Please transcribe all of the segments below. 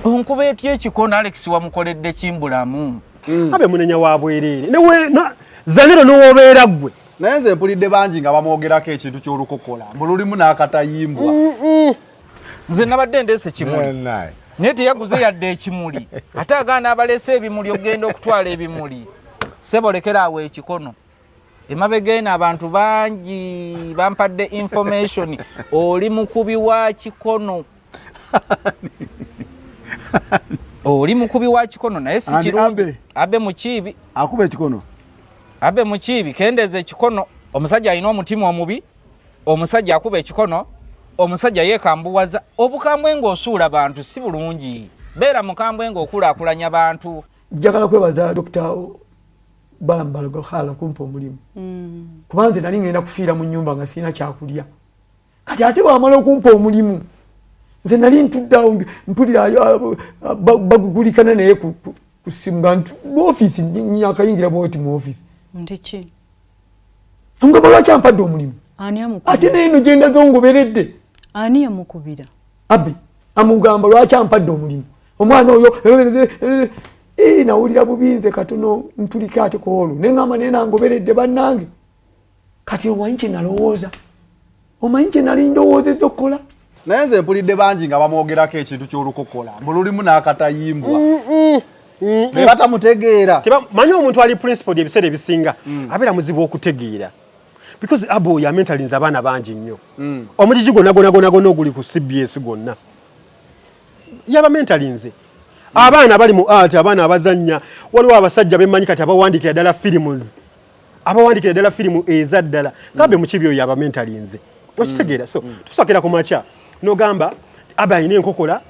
onkuba etya ekikono Alex wamukoledde kimbulamu abe munenya wa bwerere newe zanero n'obeera gwe naye nze mpulidde bangi nga bamwogerako ekintu ky'olukokola mbululimu n'akatayimbwa nze nabadde ndeese kimuli naye teyaguze yadde ekimuli ate agaana abaleese ebimuli okugenda okutwala ebimuli sebolekera awo ekikono emabegena abantu bangi bampadde information oli mukubi wa kikono oli mukubi wa kikono naye si kirungi abe mukibi akuba ekikono abe mukibi kendeze ekikono omusajja alina omutima omubi omusajja akuba ekikono omusajja yekambuwaza obukambwe ng'osuula bantu si bulungi beera mukambwe ng'okulaakulanya bantu njagala kwebaza Dr. Balambalago hala kumpa omulimu kubanze nali ngenda kufiira mu nyumba nga sina kyakulya kati ate bwamala okumpa omulimu nze nali ntuddawo mpulira bagugulikana naye kusimba mu office nyakayingira bwoti mu office ndiki ngamba lwaki ampadde omulimu ani amukubira ate naye no genda zongoberedde ani amukubira abe amugamba lwaki ampadde omulimu omwana oyo nawulira bubinze katono ntulika ate ko olwo nengamba naye nangoberedde bannange kati omanyi kye nalowooza omanyi kye nali ndowoozezza okukola naye nze mpulidde bangi nga bamwogerako ekintu ky'olukokola mbululimu n'akatayimbwa ne batamutegeera manyi omuntu ali principal ebiseera ebisinga abeera muzibu okutegeera because abo ya mentalinze abaana bangi nnyo omutiki gonna oguli ku CBS gonna yaba mentalinze abaana bali mu art abaana abazannya waliwo abasajja bemanyi kati abawandikira ddala firimu ezaddala ngabe mu kibi oyo aba mentalinze wakitegeera so tusakira ku macha nogamba aba ayina enkokola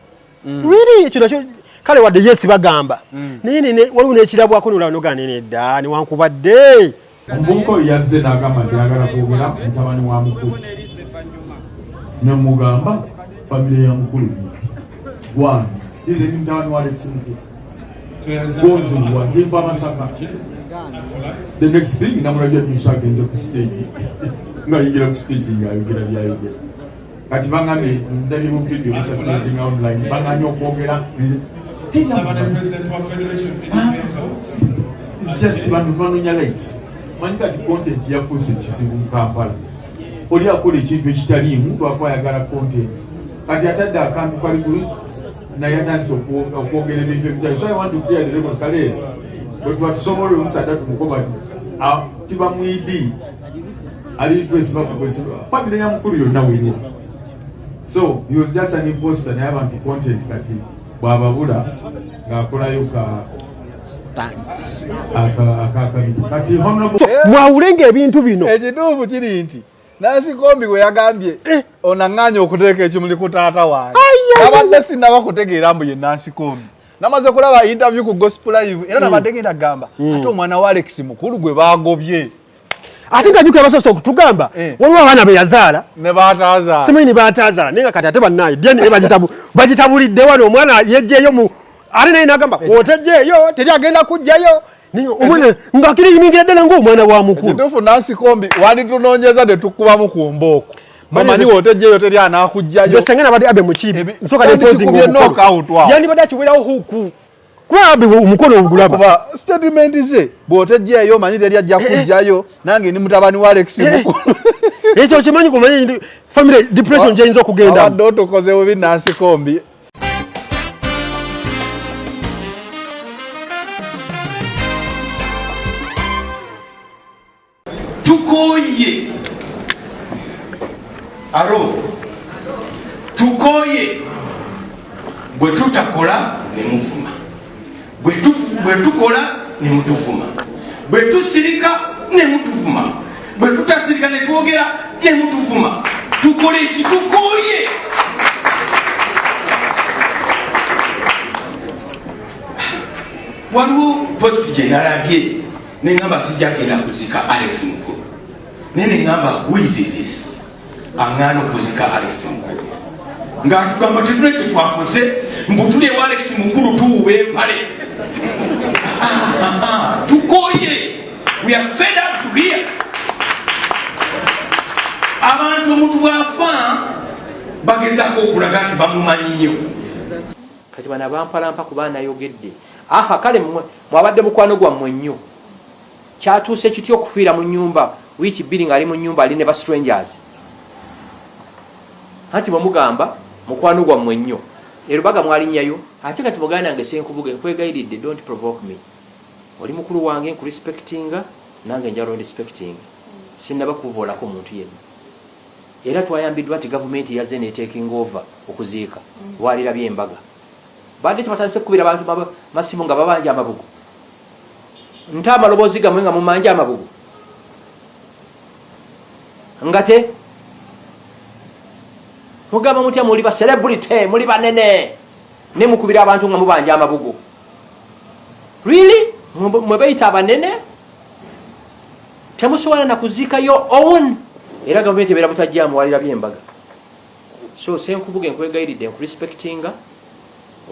really ekyo nakyo kale wadde yesi bagamba naye waliwo n'ekirabwako nolaba nene dda newankubadde omuvubuka oyo yazze n'agamba nti ayagala kwogera mutabani wa mukulu nemugamba famire ya mukulu gwani ize ni mutabani wa Alex mukulu gonzulwa ntimpa amasaka the next thing namulabya nyusa agenze ku stage ngayingira ku stage ngayogera byayogera kati bangambye ndabye mu video bisatuleting online banganya okwogera it's just bantu banonya likes manyi kati content yafuuse ekizibu mu Kampala oli akola ekintu ekitaliimu lwakwayagala content kati atadde akantu kali kuli naye atandise okwogera ebintu ebitali so I want to clear the record kale bwetwatusobola omusaada tumukoba tibamwidi ali trace bakukwesa family ya mukulu yonna weriwo so he was just an imposter naye abantu content kati bwababula ng'akolayo kati mwawulenga ebintu bino ekituufu kiri nti Nansi Kombi we yagambye onanganya okuteeka ekimuli ku taata wange abadde sinaba kutegeera mbu ye Nansi Kombi namaze kulaba interview ku Gospel Live era nabadde ngenda gamba ate omwana wa Alex mukulu gwe bagobye ate ngajuka abasoose okutugamba waliwo abaana be yazaala ne baatazaala simanyi ne baatazaala naye nga kati ate bannaye deni bagitabulidde wano omwana yejjeeyo mu ate naye nagamba otejjeeyo teri agenda kujjayo omwana ng'akiriyimingire ddala ng'omwana wa mukulu ekituufu Nansi Kombi wanditunoonyeza ne tukubamu ku mbooko bamanyi otejjeeyo teri anaakujjayo sengana badde abe mukibi nsooka yandibadde akiwerawo huku kuba abe omukono ogulaba kuba statement ze bw'otejjeeyo manyi teri ajja kujjayo nange ni mutabani wa Alex mukulu ekyo kimanyi kumanyi family depression gyeyinza okugenda abadde otukoze bubi Nansi Kombi tukoye aro tukoye bwe tutakola ne mufuma bwe tukola ne mutufuma bwe tusirika ne mutufuma bwe tutasirika ne twogera ne mutufuma tukole ekitukoye waliwo posti gye nalabye nengamba sijjagenda kuzika Alex mukulu naye nengamba who is this aŋŋaana okuzika Alex mukulu ng'atugamba tetuna kye twakoze mbutulewo Alex mukulu tuwuba empale tukoye we are fed up to hear abantu omuntu bw'afa bagezaako okulaga nti bamumanyi nnyo kati bana bampalampa ku baana yogedde aha kale mwabadde mukwano gwammwe nnyo kyatuuse kityo okufiira mu nnyumba wiiki bbiri ng'ali mu nnyumba ali ne ba strangers anti bwemugamba mukwano gwammwe nnyo erubaga mwalinnyayo ate kati muganda nange senkubuga nkwegayiridde don't provoke me oli mukulu wange nkurespectinga nange njalo respecting sinnaba kuvoolako omuntu yenna era twayambiddwa nti gavumenti yazze neetaking over okuziika walirabye embaga badde tebatandise kukubira abantu masimu nga babanja amabugu nte amaloboozi gamwe nga mumanja amabugu nga te mugamba mutya muli ba celebrity muli banene ne mukubira abantu nga mubanja amabugu really mwe bayita abanene temusobola na kuziika yo own era gavumenti ebeera butajjamu walirabye embaga so senkubuga nkwegayiridde nkurespectinga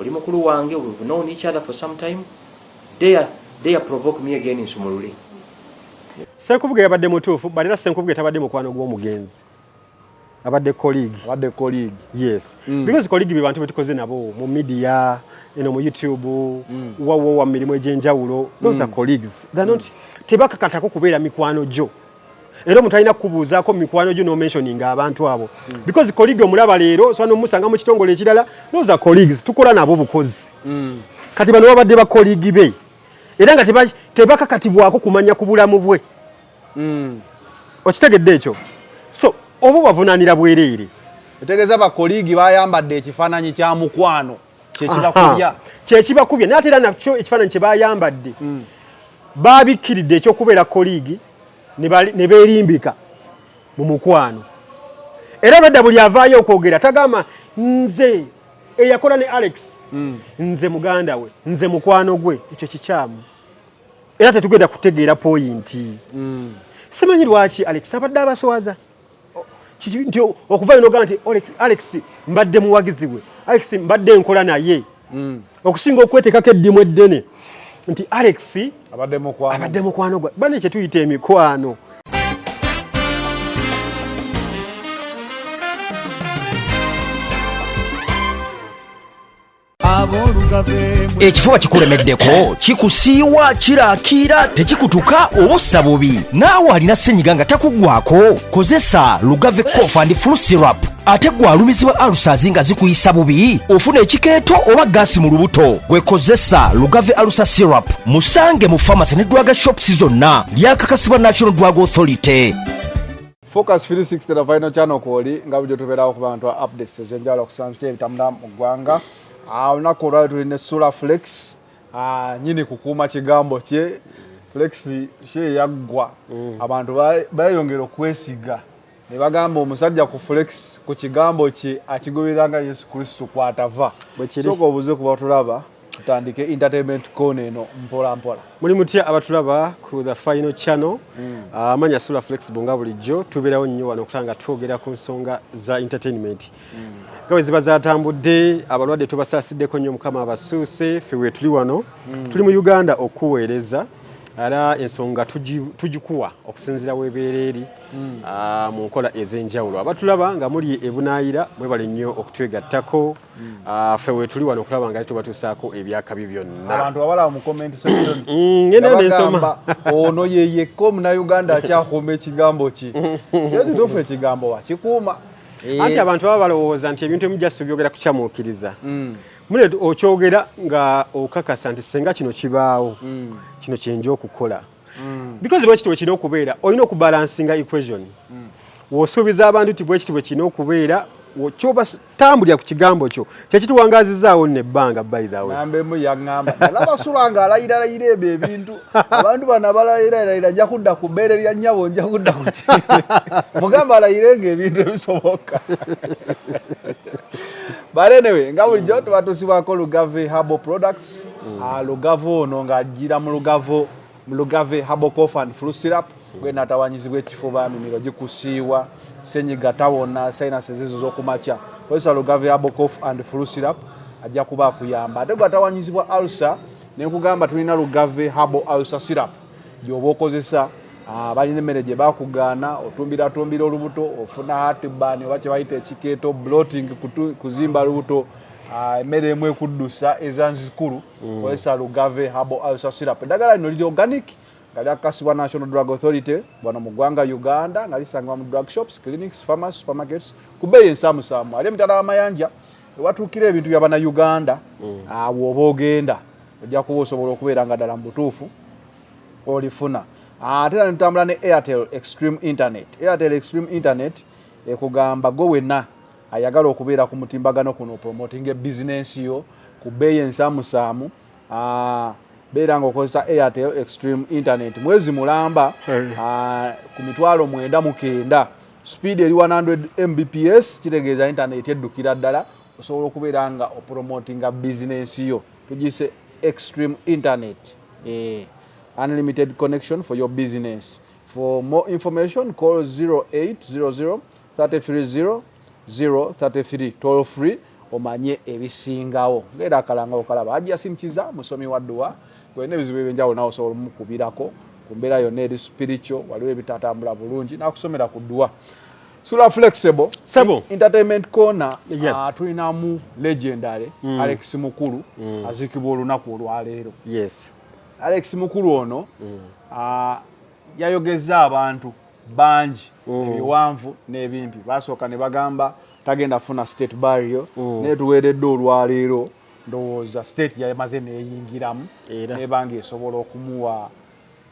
oli mukulu wange we've known each other for some time they provoke me again nsumulule senkubuga yabadde mutuufu balira senkubuga tabadde mukwano gw'omugenzi abadde colleague yes because colleague be bantu betukoze nabo mu media mu YouTube wa mirimu egy'enjawulo those are colleagues they're not tebakakatako kubeera mikwano gyo era omuntu alina kukubuuzaako mikwano gyo no mentioning abantu abo because colleague omulaba leero so n'omusanga mu kitongole ekirala those are colleagues tukola nabo bukozi kati bano babadde ba colleague be era nga tebakakatibwako kumanya ku bulamu bwe okitegedde ekyo so obo bavunaanira bwereere otegeeza ba colleague bayambadde ekifaananyi kya mukwano kyekibakubya naye ate era nakyo ekifaananyi kye bayambadde babikkiridde ekyokubeera colleague ne beerimbika mu mukwano era badda buli avaayo okwogera tagama nze eyakola ne Alex nze muganda we nze mukwano gwe ekyo kikyamu era tetugenda kutegeera poyinti simanyi lwaki Alex abadde abaswaza nti okuva ino nti Alex mbadde muwagizi we Alex mbadde nkola naye okusinga okweteekako eddimu eddene nti Alex abadde mukwano gwe bane kye tuyita emikwano ekifuba kikulemeddeko kikusiiwa kiraakira tekikutuka obussa bubi naawe alina ssenyiga nga takuggwako kozesa Lugave cough and flu syrup ate gwe alumizibwa alusazi nga zikuyisa bubi ofuna ekikeeto oba gaasi mu lubuto gwekozesa Lugave alusa syrup musange mu pharmacy ne drug shops zonna lyakakasibwa National Drug Authority. Focus 360 na final channel koli nga bujjo tubeerawo ku bantu updates ezenjala okusanzira ebitambula mu ggwanga olunaku olwali tulina Sula Flex nyini kukuuma kigambo kye Flex kye yaggwa abantu bayongera okwesiga ne bagamba omusajja ku Flex ku kigambo kye akigoberanga Yesu Kristo kwatava soko obuze kuba tulaba tutandike entertainment corner eno mpola mpola muli mutya abatulaba ku the final channel amanya Sula Flex bonga bulijjo tubeerawo nnyo wano okutanga twogera ku nsonga za entertainment gawe ziba zatambudde abalwadde tubasaasideko nnyo mukama abasuuse fewe tuli wano tuli mu Uganda okuweereza ara ensonga tugikuwa okusinzira webeereri mu nkola ez'enjawulo abatulaba nga muli ebunaayira mwebale nnyo okutwegattako fewe tuli wano okulaba nga tubatuusaako ebyakabi byonna abantu abalaba mu comment section bagamba ono yeyekko omunauganda akyakuuma ekigambo ki kituufu ekigambo wakikuuma anti abantu baba balowooza nti ebintu ebimu just tubyogera kukyamuukiriza mule okyogera nga okakasa nti senga kino kibaawo kino kyenja okukola because bwe kitibwe kino okubeera olina okubalansinga equation w'osuubiza abantu ti bwe kitibwe kino okubeera kyoba tambulira ku kigambo kyo kyekituwangazizaawo nebbanga by the way nambemu yaŋŋamba nalabasula nga alayirayira ebyo ebintu abantu bano balayirayira ajja kudda ku bbeere lya nnyabo nja kudda ku ki mugamba alayirenga ebintu ebisoboka but anyway nga bulijjo tubatusibwako Lugave Herbal Products Lugave ono ng'ajjira mu Lugave Herbal Cough and Flu Syrup gwenatawanyizibwa ekifuba mimiro gikusiiwa senyiga tawona sinuses ezo z'okumakya kozesa Lugave Herbal Cough and Flu Syrup ajja kuba akuyamba ate gwatawanyizibwa ulcer ne nkugamba tulina Lugave Herbal Ulcer Syrup gy'oba okozesa balina emmere gye bakugaana otumbira olubuto ofuna heartburn oba kye bayita ekikeeto bloating kuzimba lubuto emmere emu ekuddusa ezanzikulu kozesa Lugave Herbal Ulcer Syrup. Eddagala lino liri organic nga lyakakasibwa National Drug Authority wano mu ggwanga Uganda nga lisangibwa mu drug shops, clinics, pharmacies, supermarkets ku bbeeyi ensaamusaamu. Ali emitala w'amayanja ewatuukira ebintu by'abana Uganda bw'oba ogenda ojja kuba osobola okubeera nga ddala mu butuufu olifuna. Ate era netutambula ne Airtel Extreme Internet. Airtel Extreme Internet ekugamba gwe wenna ayagala okubeera ku mutimbagano kuno promoting business yo ku bbeeyi ensaamusaamu beera ng'okozesa Airtel Extreme Internet mwezi mulamba ku mitwalo 99 speed eri 100 Mbps kitegeeza internet eddukira ddala osobola okubeera nga opromotinga business yo tugise Extreme Internet unlimited connection for your business. For more information call 0800 330 033 toll free omanye ebisingawo ngera akalanga okalaba ajja simkiza musomi wa dduwa gwene bizibu ebyenjawulo nawe osobola omukubirako ku mbeera yonna eri spiritual waliwo ebitatambula bulungi nakusomera ku dduwa. Sula Flexible Entertainment Corner tulinamu legendary Alex Mukulu azikibwa olunaku olwaleero. Alex Mukulu ono yayogeza abantu banji ebiwanvu n'ebimpi basooka ne bagamba tagenda funa state burial naye tuweeredde olwaleero ndowooza state yamaze neeyingiramu nebanga esobola okumuwa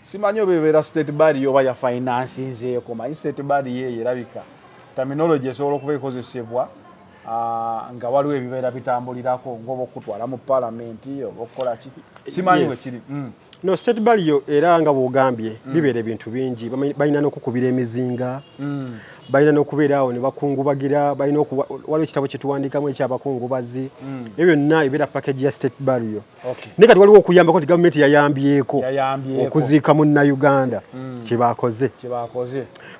simanyi oba ebeera state burial oba ya finansinzeeko manyi state burial eyo erabika terminology esobola okuba ekozesebwa nga waliwo ebibeera bitambulirako ng'oba okutwala mu palamenti oba okukola ki simanyi bwe kiri. No state burial era nga bwogambye bibeera ebintu bingi balina n'okukubira emizinga balina n'okubeeraawo ne bakungubagira balina waliwo ekitabo kye tuwandiikamu ekyabakungubazi ebyo byonna ebeera package ya state burial. Naye kati waliwo okuyambako nti gavumenti yayambyeko okuziika munnayuganda kyebakoze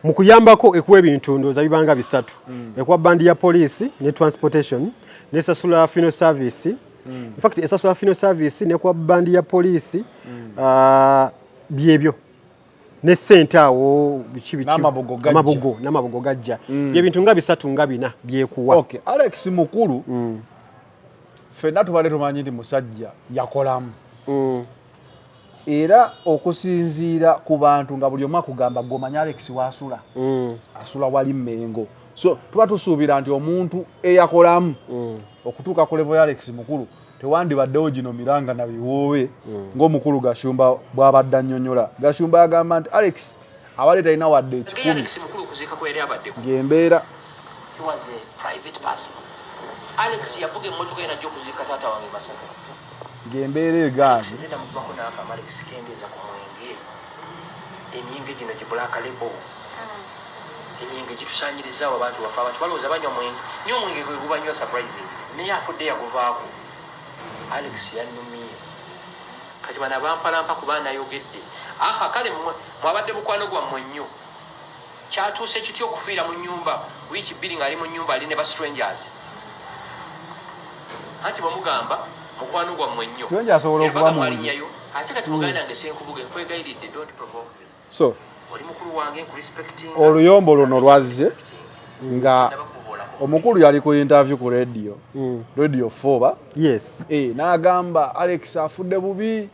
mu kuyambako ekuwa ebintu ndowooza bibanga bisatu ekuwa bandi ya poliisi ne transportation nesasula funeral service. In fact esasula funeral service nekuwa bandi ya poliisi byebyo ne sente awo n'amabogo gajja byebintu nga bisatu nga bina byekuwa. Alex Mukulu ffenna tubadde tumanyi nti musajja yakolamu era okusinziira ku bantu nga buli omu akugamba gomanya Alex wasula asula wali Mmengo so tuba tusuubira nti omuntu eyakolamu okutuuka ku level ya Alex Mukulu tewandibaddewo gino miranga na biwoowe ng'omukulu Gashumba bw'abadde annyonnyola. Gashumba agamba nti Alex abadde talina wadde 10 ng'embeera ng'embeera egaanye emyenge gino gibulaka lebo emyenge gitusaanyirizaawo abantu bafe abantu balowooza banywa mwenge nyo omwenge gwe gubanywa surprising naye afudde yaguvaako. Alex yannumiye kati bana bampalampa kuba nayogedde kale mwabadde mukwano gwammwe nnyo kyatuuse kitya okufiira mu nnyumba wiiki bbiri ng'ali mu nnyumba ali ne ba strangers anti bwemugamba mukwano gwammwe nnyo mwalinyayo ate kati muganda nange senkubuge nkwegayiridde don't provoke me. So oli mukulu wange nkurespecting oluyombo luno lwazze nga omukulu yali ku interview ku radio radio 4 n'agamba Alex afudde bubi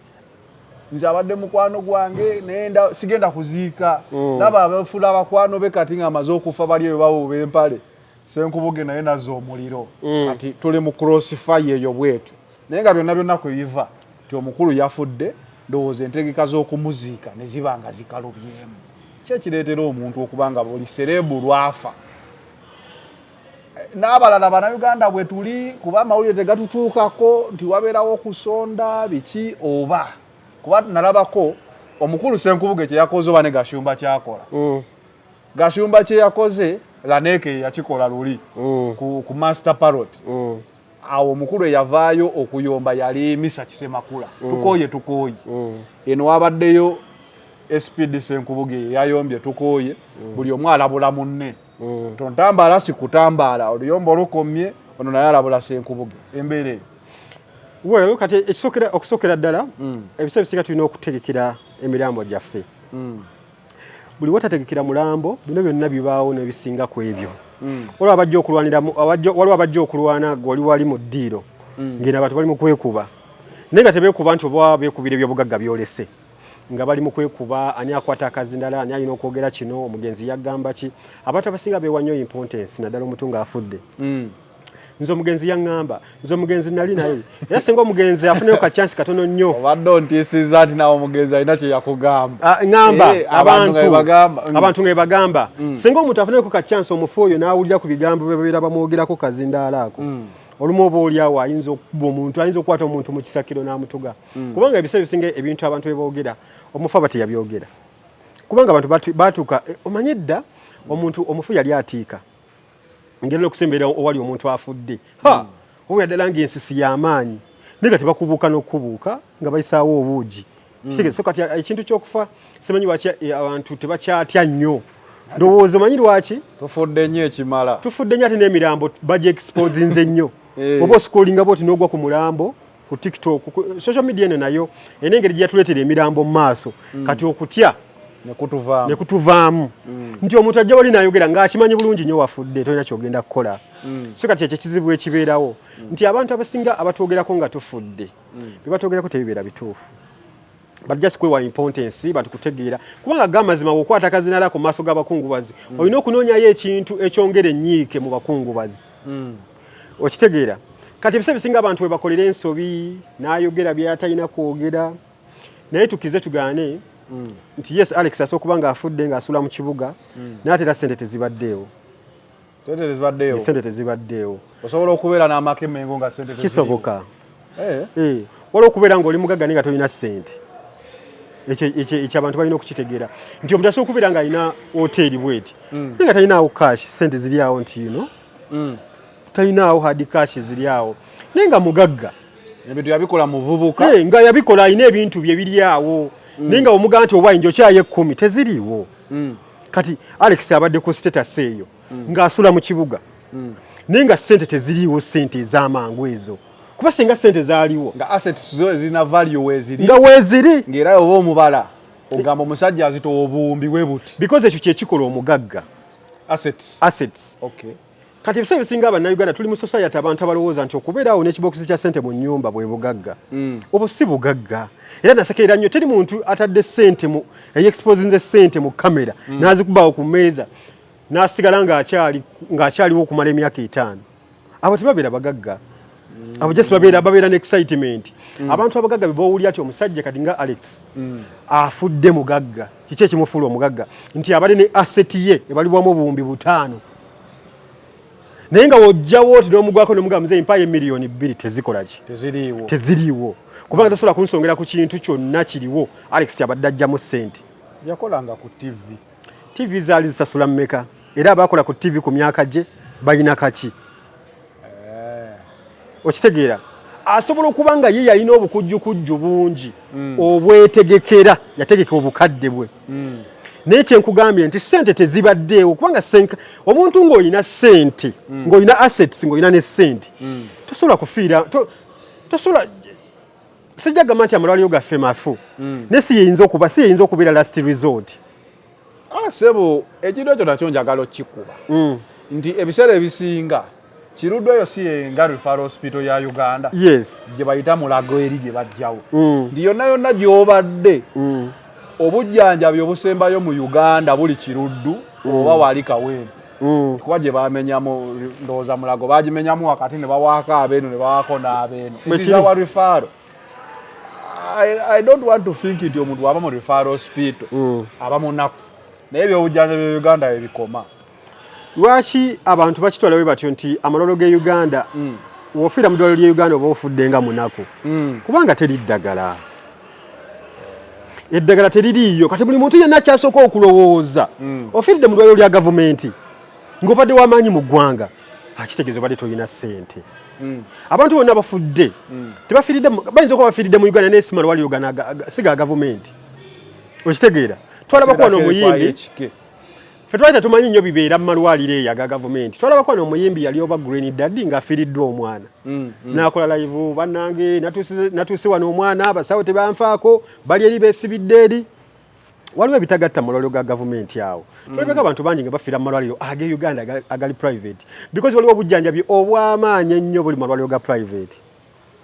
nze abadde mukwano gwange nenda sigenda kuziika naba abafula abakwano be kati nga amaze okufa bali ebawo b'empale senkubuge naye nazza omuliro ati tuli mu crossfire eyo bwetu naye nga byonna byonna kwebiva ti omukulu yafudde ndowooza entegeka z'okumuziika ne ziba nga zikalubyemu kyekireetera omuntu okuba nga buli serebu lwafa n'abalala bannayuganda bwe tuli kuba amawulire tegatutuukako nti wabeerawo okusonda biki oba kuba nalabako omukulu senkubuge kye yakoze oba ne Gashumba kyakola Gashumba kye yakoze Laneke yakikola luli ku master parrot awo omukulu eyavaayo okuyomba yali Misa Kisemakula tukooye eno wabaddeyo SPD Senkubuge yayombye tukooye buli omu alabula munne tontambaala sikutambaala oluyombo olukomye ono naye alabula Senkubuge embeera well kati okusookera ddala ebiseera bisinga tulina okutegekera emirambo gyaffe buli watategekera mulambo bino byonna bibaawo n'ebisinga ku ebyo waliwo abajja okulwana wali wali mu ddiiro ngina abantu bali mu kwekuba nenga tebekuba nti oba bekubire byobugagga byolese nga bali mu kwekuba ani akwata akazindala ani alina okwogera kino omugenzi yagamba ki abantu abasinga bewanyo importance naddala omutunga afudde nzo omugenzi yaŋŋamba nzo omugenzi nali naye era singa omugenzi afuneyo ka chance katono nnyo obadde ontiisiza nti nawe omugenzi alina kye yakugamba ŋŋamba abantu nga bagamba singa omuntu afuneyo ka chance omufu oyo n'awulira ku bigambo bebeera bamwogerako kazindaala ako olumu oba oliawo ayinza okuba omuntu ayinza okukwata omuntu mu kisakiro n'amutuga kubanga ebiseera bisinga ebintu abantu beboogera omufu aba teyabyogera kubanga abantu batuuka omanye edda omuntu omufu yali atiika ngenda okusemberera owali omuntu afudde oba yaddala ng'ensisi y'amaanyi naye nga tebakubuuka n'okubuuka nga bayisaawo obuugi so kati ekintu ky'okufa simanyi lwaki abantu tebakyatya nnyo ndowooza omanyi lwaki tufudde nnyo ekimala tufudde nnyo ate n'emirambo bagyeexposinze nnyo oba osikolinga booti n'ogwa ku mulambo ku tiktok social media eno nayo era engeri gye yatuleetera emirambo mu maaso kati okutya nekutuvaamu nti omuntu ajja wali nayogera ng'akimanyi bulungi nnyo wafudde tolina kyogenda kukola so kati ekyo ekizibu ekibeerawo nti abantu abasinga abatwogerako nga tufudde bye batwogerako tebibeera bituufu but just kwewa importance bantu kutegeera kubanga gamazima bw'okwata akazinala ku maaso g'abakungubazi olina okunoonyayo ekintu ekyongera ennyiike mu bakungubazi okitegeera kati ebiseera bisinga abantu we bakolera ensobi n'ayogera byatalina kwogera naye tukize tugaane nti yes Alex asooka kuba ng'afudde ng'asula mu kibuga naye era ssente tezibaddeewo sente tezibaddeewo osobola okubeera n'amaka emengo nga ssente kisoboka waliwo okubeera ng'oli mugagga naye nga tolina ssente ekyo abantu balina okukitegeera nti omuntu asobola okubeera ng'alina hoteeri bweti naye nga talinaawo cash ssente ziri awo nti talinaawo hard cash ziri awo naye nga mugagga ebintu yabikola muvubuka nga yabikola alina ebintu bye biri awo naye nga omugamba nti oba ayinja okyayo 10 teziriiwo kati Alex abadde ku status eyo ng'asula mu kibuga naye nga ssente teziriiwo ssente ez'amangu ezo kuba singa ssente zaaliwo nga assets zo zirina value weeziri nga weeziri ng'era oba omubala ogamba omusajja azitowa obuwumbi bwe buti because ekyo kyekikola omugagga assets okay. kati ebiseera bisinga abannayuganda tuli mu society abantu abalowooza nti okubeeraawo n'ekibokisi kya ssente mu nnyumba bwe bugagga obwo si bugagga era nasekerera nnyo teri muntu atadde ssente eyeexposinze ssente mu kamera n'azikubaawo ku mmeeza n'asigala ng'akyaliwo okumala emyaka 5 abo tebabeera bagagga abo just babeera n'excitement abantu abagagga bebawulira ati omusajja kati nga Alex afudde mugagga kiki ekimufuula omugagga nti abadde ne asset ye ebalibwamu obuwumbi 5 naye nga wojjawo ti n'omugwako n'omugamba muzeeyi mpayo emiliyoni 2 tezikola ki teziriiwo kubanga tasobola kunsongera ku kintu kyonna kiriwo Alex abadde ajjamu ssente yakolanga ku TV zaali zisasula mmeka era abakola ku TV ku myaka gye balina kaki okitegeera asobola okuba nga ye yalina obukujjukujju bungi obwetegekera yategeka obukadde bwe naye kyenkugambye nti ssente tezibaddeewo kubanga omuntu ng'olina ssente ng'olina assets ng'olina ne ssente tosobola kufiira tosobola sijja gamba nti amalwaliro gaffe mafu naye si yeyinza okubeera last resort sebo ekintu ekyo nakyo njagala okikuba nti ebiseera ebisinga Kiruddu eyo si nga referral hospital ya Uganda gye bayita Mulago eri gye bajjawo ndi yonna gy'obadde obujjanjabi obusembayo mu Uganda buli Kiruddu oba wali Kawempe kuba gye bamenyamu ndowooza Mulago bagimenyamu wakati ne bawaako abeeno ne bawaako n'abeeno ekizawa referral I don't want to think nti omuntu waba mu referral hospital aba munaku naye ebyobujjanjabi bya Uganda ebikoma lwaki abantu bakitwala bwe batyo nti amalwaliro ge Uganda wofiira mu ddwaliro lye Uganda oba ofudde nga munaku kubanga teri ddagala eddagala teririiyo kati buli muntu yenna akyasooka okulowooza ofiiridde mu ddwaliro lya gavumenti ng'obadde w'amaanyi mu ggwanga akitegeeza obadde tolina ssente abantu bonna bafudde tebafiiridde bayinza okuba bafiiridde mu Uganda naye si malwaliro si ga gavumenti okitegeera twalabako wano omuyimbi ffe twali tetumanyi nnyo bibeera mu malwaliro eyo aga gavumenti twalabako wano omuyimbi yali oba Green Daddy ng'afiiriddwa omwana n'akola live bannange natuuse wano omwana abasawo tebanfaako bali eri beesibidde eri waliwo ebitagatta mu malwaliro ga gavumenti awo tulabeko abantu bangi nga bafiira mu malwaliro age Uganda agali private because waliwo obujjanjabi obw'amaanyi ennyo buli malwaliro ga private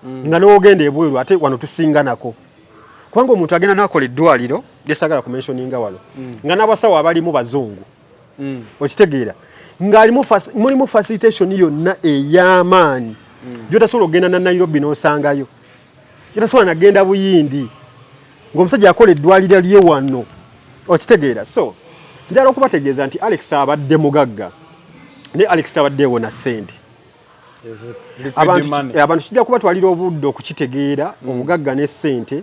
nga n'ogenda ebweru ate wano tusinganako kubanga omuntu agenda n'akola eddwaliro lyesagala kumentioninga wano nga n'abasawo abalimu bazungu okitegeera mulimu facilitation yonna ey'amaanyi gyotasobola okugenda na Nairobi n'osangayo gyotasobola nagenda Buyindi ng'omusajja akola eddwaliro lye wano okitegeera so njala okubategeeza nti Alex abadde mugagga ne Alex tabadde wona ssente abantu kijja kubatwalira obudde okukitegeera obugagga ne ssente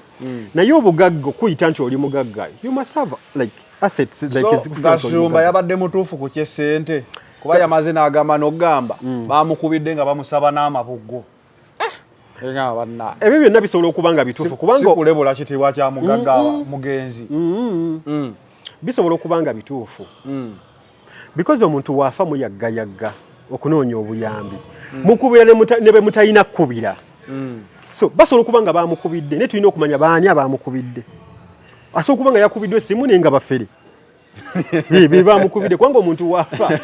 naye obugagga kuyita nti oli mugagga you must have like assets Gashumba yabadde mutuufu ku ky'essente kuba yamaze n'agamba n'okugamba baamukubidde nga bamusaba n'amabuggo ebyo byonna bisobola okuba nga bituufu kubanga sikulebula kitiibwa kya mugagga mugenzi bisobola okuba nga bituufu because omuntu waafa muyaggayagga okunoonya obuyambi mukubira ne be mutalina kkubira so basobola okuba nga baamukubidde naye tulina okumanya baani abaamukubidde asobola okuba nga yakubiddwe simu naye nga bafere bamukubidde kubanga omuntu waafa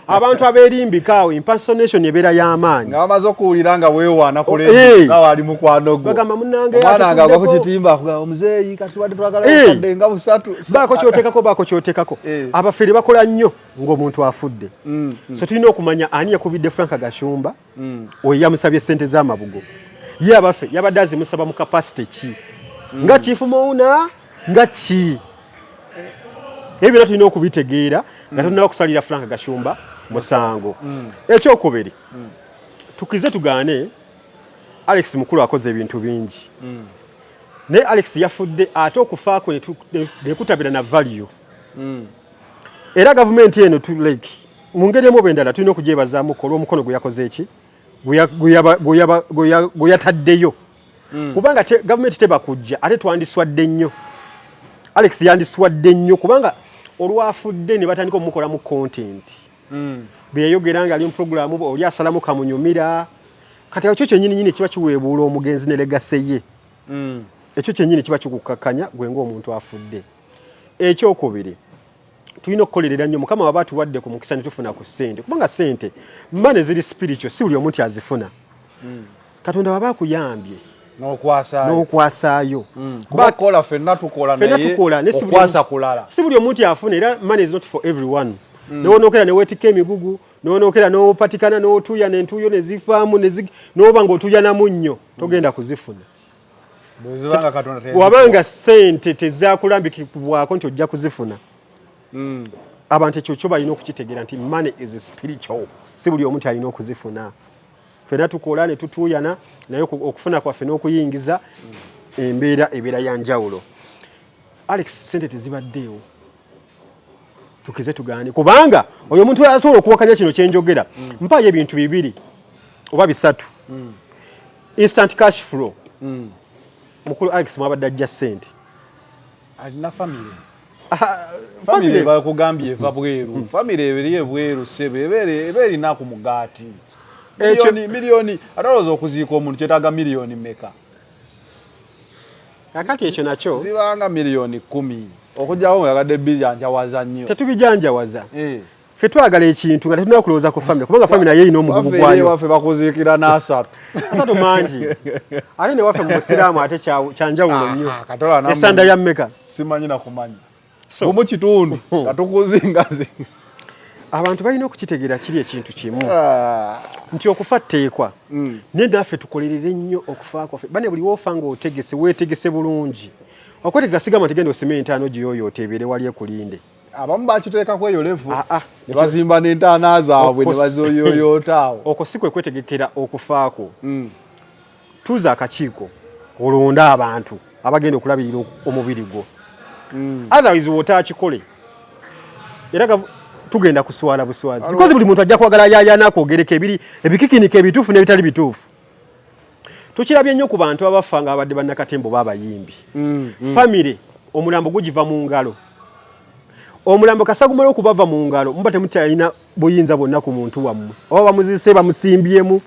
abantu abeerimbika awo impersonation ebeera y'amaanyi nga bamaze okuwulira nga weewaana nga wali mukwano gwo bagamba munnange omwana nga agwa ku kitimba omuzeeyi kati wadde twagala kadde nga busatu baako kyoteekako abafere bakola nnyo ng'omuntu afudde so tulina okumanya ani yakubidde Frank Gashumba oyo yamusabye ssente z'amabugo ye abafe yabadde azimusaba mu kapasite ki nga chief Mouna nga ki ebyo byonna tulina okubitegeera nga tulina okusalira Frank Gashumba musango ekyokubiri tukize tugaane Alex mukulu akoze ebintu bingi naye Alex yafudde ate okufaako nekutabira na value era gavumenti eno like mu ngeri emu bendala tulina okugyebazamu kola omukono gwe yakoze eki gwe yataddeyo kubanga gavumenti teba kujja ate twandiswadde nnyo Alex yandiswadde nnyo kubanga olwafudde ne batandika omukola mu content bwe yayogera nga ali mu programu oli asalamu kamunyumira kati ekyo kyennyini kiba kiweebuula omugenzi ne legase ye ekyo kyennyini kiba kikukakkanya gwe ng'omuntu afudde ekyokubiri tulina okukolerera nnyo mukama waba tuwadde ku mukisa ne tufuna ku ssente kubanga ssente mmane ziri spiritual si buli omuntu azifuna katonda waba akuyambye n'okwasaayo bakola fenna tukola naye okwasa kulala si buli omuntu afuna era money is not for everyone n'onookera ne weetika emigugu n'onookera n'opatikana n'otuuya n'entuuyo ne zifaamu n'oba ng'otuuya na munnyo togenda kuzifuna wabanga ssente tezaakulambikibwako nti ojja kuzifuna abantu ekyo kyo balina okukitegeera nti money is spiritual si buli omuntu alina okuzifuna fena tukola ne tutuuyana naye okufuna kwaffe n'okuyingiza embeera ebeera ya njawulo Alex ssente tezibaddeewo tukize tugaane kubanga oyo omuntu asobola okuwakanya kino kyenjogera mpaayo ebintu bibiri oba bisatu instant cash flow mukulu Alex mwabadde ajja ssente alina famire bakugambye eva bweru famire ebiri ebweru sebe eba erina ku mugaati miliyoni ataloza okuziika omuntu kyetaaga miliyoni meka kakati ekyo nakyo zibanga miliyoni 10 okujjawo ngayagadde bijanjawaza nnyo tetubijanjawaza ffe twagala ekintu nga tetulina kulowooza ku famire kubanga famire naye erina omugugu gwayo waffe bakuziikira n'asatu mangi ate ne waffe mu busiraamu ate kyanjawulo nnyo esanda ya mmeka simanyi nakumanya gumu kitundu katukuzingazinga abantu balina okukitegeera kiri ekintu kimu nti okufa tteekwa naye naffe tukolerere nnyo okufa kwaffe bane buli woofa ng'otegese weetegese bulungi okwetegeka sigamba nti genda osima entaano gyoyo oteebere wali ekulinde abamu bakiteekako eyo levu ne bazimba n'entaana zaabwe ne bazoyoyootaawo okwo si kwe kwetegekera okufaako tuuza akakiiko olonde abantu abagenda okulabirira omubiri gwo otherwise wootaakikole era tugenda kuswala buswazi because buli muntu ajja kwagala yaayana akwogereka ebikikinika ebituufu n'ebitali bituufu tukirabye nnyo ku bantu abafa nga abadde bannakatembo b'abayimbi famire omulambo gugiva mu ngalo omulambo kasagumala okubava mu ngalo muba temutalina buyinza bwonna ku muntu wammwe oba bamuzise bamusimbyemu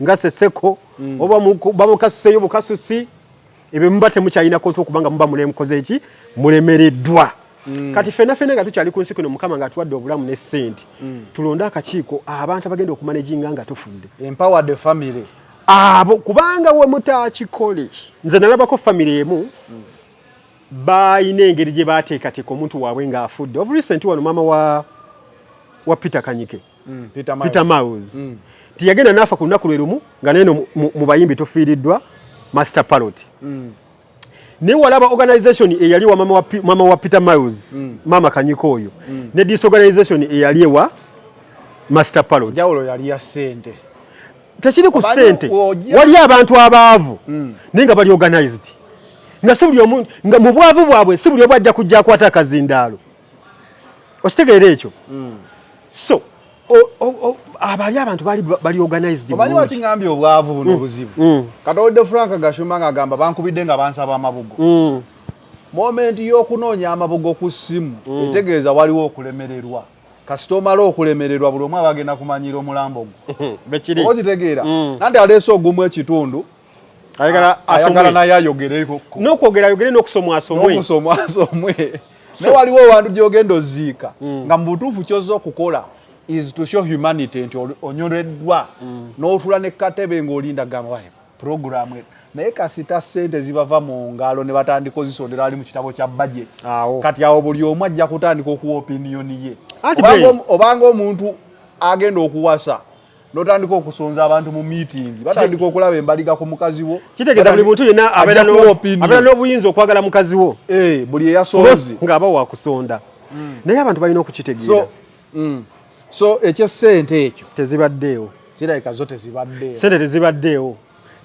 nga seseko oba bamukasiseyo bukasusi ebyo muba temukyalina kontu okubanga muba mulemukoze eki mulemereddwa kati fena nga tukyali ku nsi kuno mukama nga atuwadde obulamu ne ssente tulonde akakiiko abantu abagenda okumanaginga nga tufudde empowered family abo kubanga we mutakikole nze nalabako family emu bayina engeri gye bateekateeka omuntu waabwe ng'afudde of recent wano maama wa Peter Kanyike Peter Miles tiyagenda n'afa ku lunaku lwe lumu nga neno mu bayimbi tofiiriddwa Master Parrot ne walaba organization eyali wa mama wa Peter Miles mama Kanyike oyo ne disorganization eyali ewa Master Parrot jawulo yali ya sente tekiri ku sente wali abantu abaavu nenga bali organized nga si buli omuntu nga mu bwavu bwabwe si buli obwajja kujja akwata akazindaalo okitegeera ekyo so abali abantu bali organized omanyi wati ngambye obwavu buno buzibu katolde Frank Gashumba ngagamba bankubidde nga bansaba amabugo moment y'okunoonya amabugo ku ssimu etegeeza waliwo okulemererwa kasitoma lo okulemererwa buli omwe abagenda kumanyira omulambo gwo bekiri okitegeera nandi aleese ogumu ekitundu ayagala naye ayogereko n'okwogera ayogere n'okusomwa asomwe ne waliwo abantu gy'ogenda oziika nga mu butuufu ky'ozza okukola is to show humanity nti onyoleddwa n'otula ne katebe ng'olinda gamba programu naye kasita sente zibava mu ngalo ne batandika ozisondera ali mu kitabo kya budget kati awo buli omu ajja kutandika okuwa opinion ye obanga omuntu agenda okuwasa notandika okusonza abantu mu meeting batandika okulaba embaliga ku mukazi wo kitegeeza buli muntu yenna abeera n'obuyinza okwagala mukazi wo buli eyasonzi ng'aba wakusonda naye abantu balina okukitegeera so ekyesente ekyo tezibaddeewo kirabika zo tezibaddeewo sente tezibaddeewo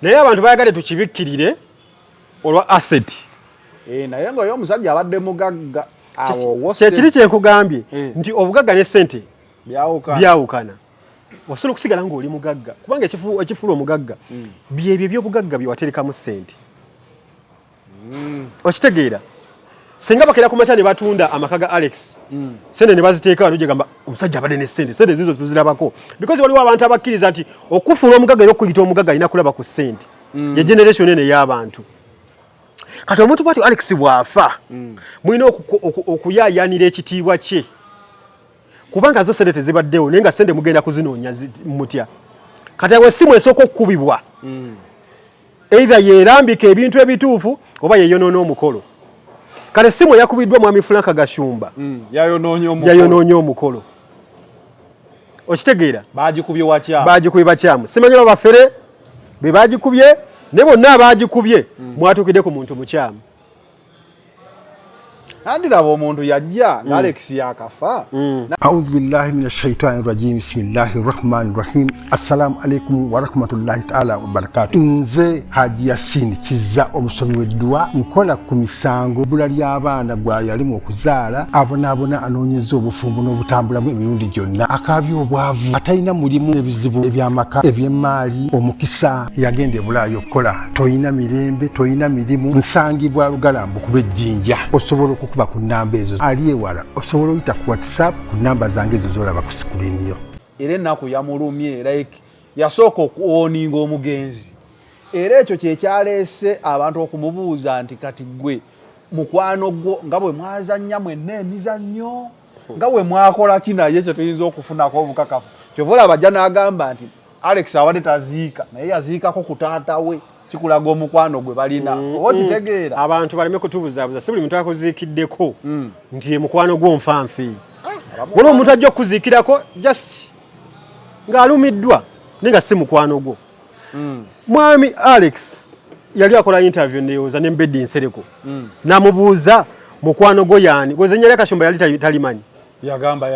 naye abantu bayagale tukibikkirire olwa asset naye nga omusajja abadde mugagga kyekiri kyekugambye nti obugagga ne sente byawukana wasobola okusigala ng'oli mugagga kubanga ekifuula omugagga byebyo ebyobugagga bye waterekamu sente okitegeera singa bakera ku makya ne batunda amaka ga Alex sente ne baziteeka wano gyegamba omusajja abadde ne sente zizo tuzirabako because waliwo abantu abakkiriza nti okufuula omugagga era okuyita omugagga alina kulaba ku sente ye generation eno ey'abantu kati omuntu bwati Alex bw'afa mulina okuyaayaanira ekitiibwa kye kubanga zo sente tezibaddewo naye nga sente mugenda kuzinoonya mutya kati awe simu esooka okukubibwa either yeerambika ebintu ebituufu oba yeeyonoona omukolo kale simu yakubiddwa mwami Frank Gashumba yayonoonya omukolo okitegeera baagikubye bakyamu simanyi oba bafere be baagikubye ne bonna abaagikubye mwatuukidde ku muntu mukyamu andiraba omuntu yajja nga Alex yakafa A'udhu billahi minash shaitani rajim bismillahir rahmanir rahim assalamu alaikum wa rahmatullahi ta'ala wa barakatuh nze Haji Yasin Kizza omusomi w'eddwa nkola ku misango bula ly'abaana gwa yalimu okuzaala abona anoonyeza obufumbo n'obutambulamu emirundi gyonna akabya obwavu atalina mulimu ebizibu eby'amaka eby'emmaali omukisa yagenda ebulaayo okukola toyina mirembe toyina mirimu nsangibwa lugalambu kuba ejjinja osobola okukuba ku namba ezo ali ewala osobola oyita ku WhatsApp ku namba zange ezo zolaba ku screen yo era ennaku yamulumye like yasooka okuoninga omugenzi era ekyo kyekyaleese abantu okumubuuza nti kati gwe mukwano gwo nga bwe mwazannya mwenna emizannyo nga bwe mwakola ki naye kye tuyinza okufunako obukakafu kyovola abajja n'agamba nti Alex abadde taziika naye yaziikako ku taata we kikulaga omukwano gwe balina oba kitegeera abantu baleme kutubuzaabuza si buli muntu akuziikiddeko nti ye mukwano gw'onfanfi waliwo omuntu ajja okuziikirako just ng'alumiddwa naye nga si mukwano gwo mwami Alex yali akola interview neyoza ne Mbeddi Nsereko n'amubuuza mukwano gwo yaani bwezenyali Kashumba yali talimanyi yagamba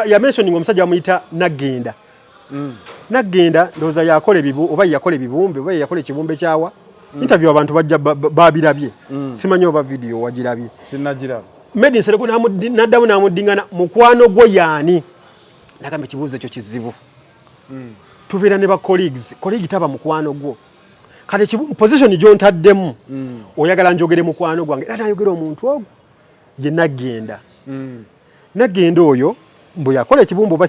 yamentioning omusajja bamuyita Nagenda Nagenda ndowooza yakola ebibumbe oba yakola ekibumbe kyawa interview abantu bajja babirabye simanyi oba video wagirabye sinagiraba Mbeddi Nsereko n'addamu n'amuddingana mukwano gwo yaani nagamba ekibuuzo ekyo kizibu tubeera ne ba colleague taba mukwano gwo kati position gy'ontaddemu oyagala njogere mukwano gwange era nayogera omuntu ogwo ye Nagenda Nagenda oyo mbu yakola ekibumbe oba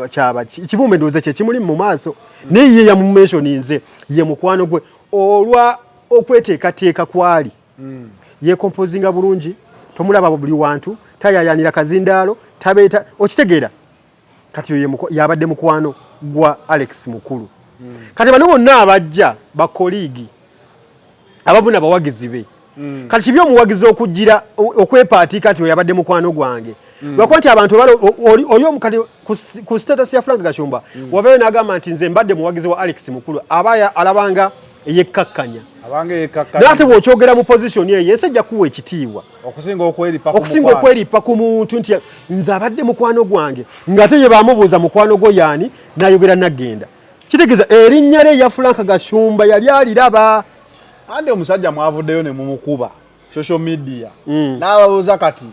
kyaba ekibumbe ndowooza kye kimuli mu maaso naye ye yamumentioninze ye mukwano gwe olwa okweteekateeka kwali yekompozinga bulungi tomulaba buli wantu tayayanira kazindaalo tabeeta okitegeera kati yabadde mukwano gwa Alex mukulu kati bano bonna abajja bakoligi ababuna bawagizi be kati kibi omuwagizi okugira okwepaatiika ati oyabadde mukwano gwange lwakuba nti abantu oli omukati ku status ya Frank Gashumba wabeeyo n'agamba nti nze mbadde muwagizi wa Alex Mukulu aba alabanga yekkakkanya naate bw'okyogera mu position eyo yensi ejja kuwa ekitiibwa okusinga okweripa ku muntu nti nze abadde mukwano gwange ng'ate ye baamubuuza mukwano gwo yaani n'ayogera nagenda kitegeeza erinnya lye ya Frank Gashumba yali aliraba andi omusajja mwavuddeyo ne mumukuba social media n'ababuuza kati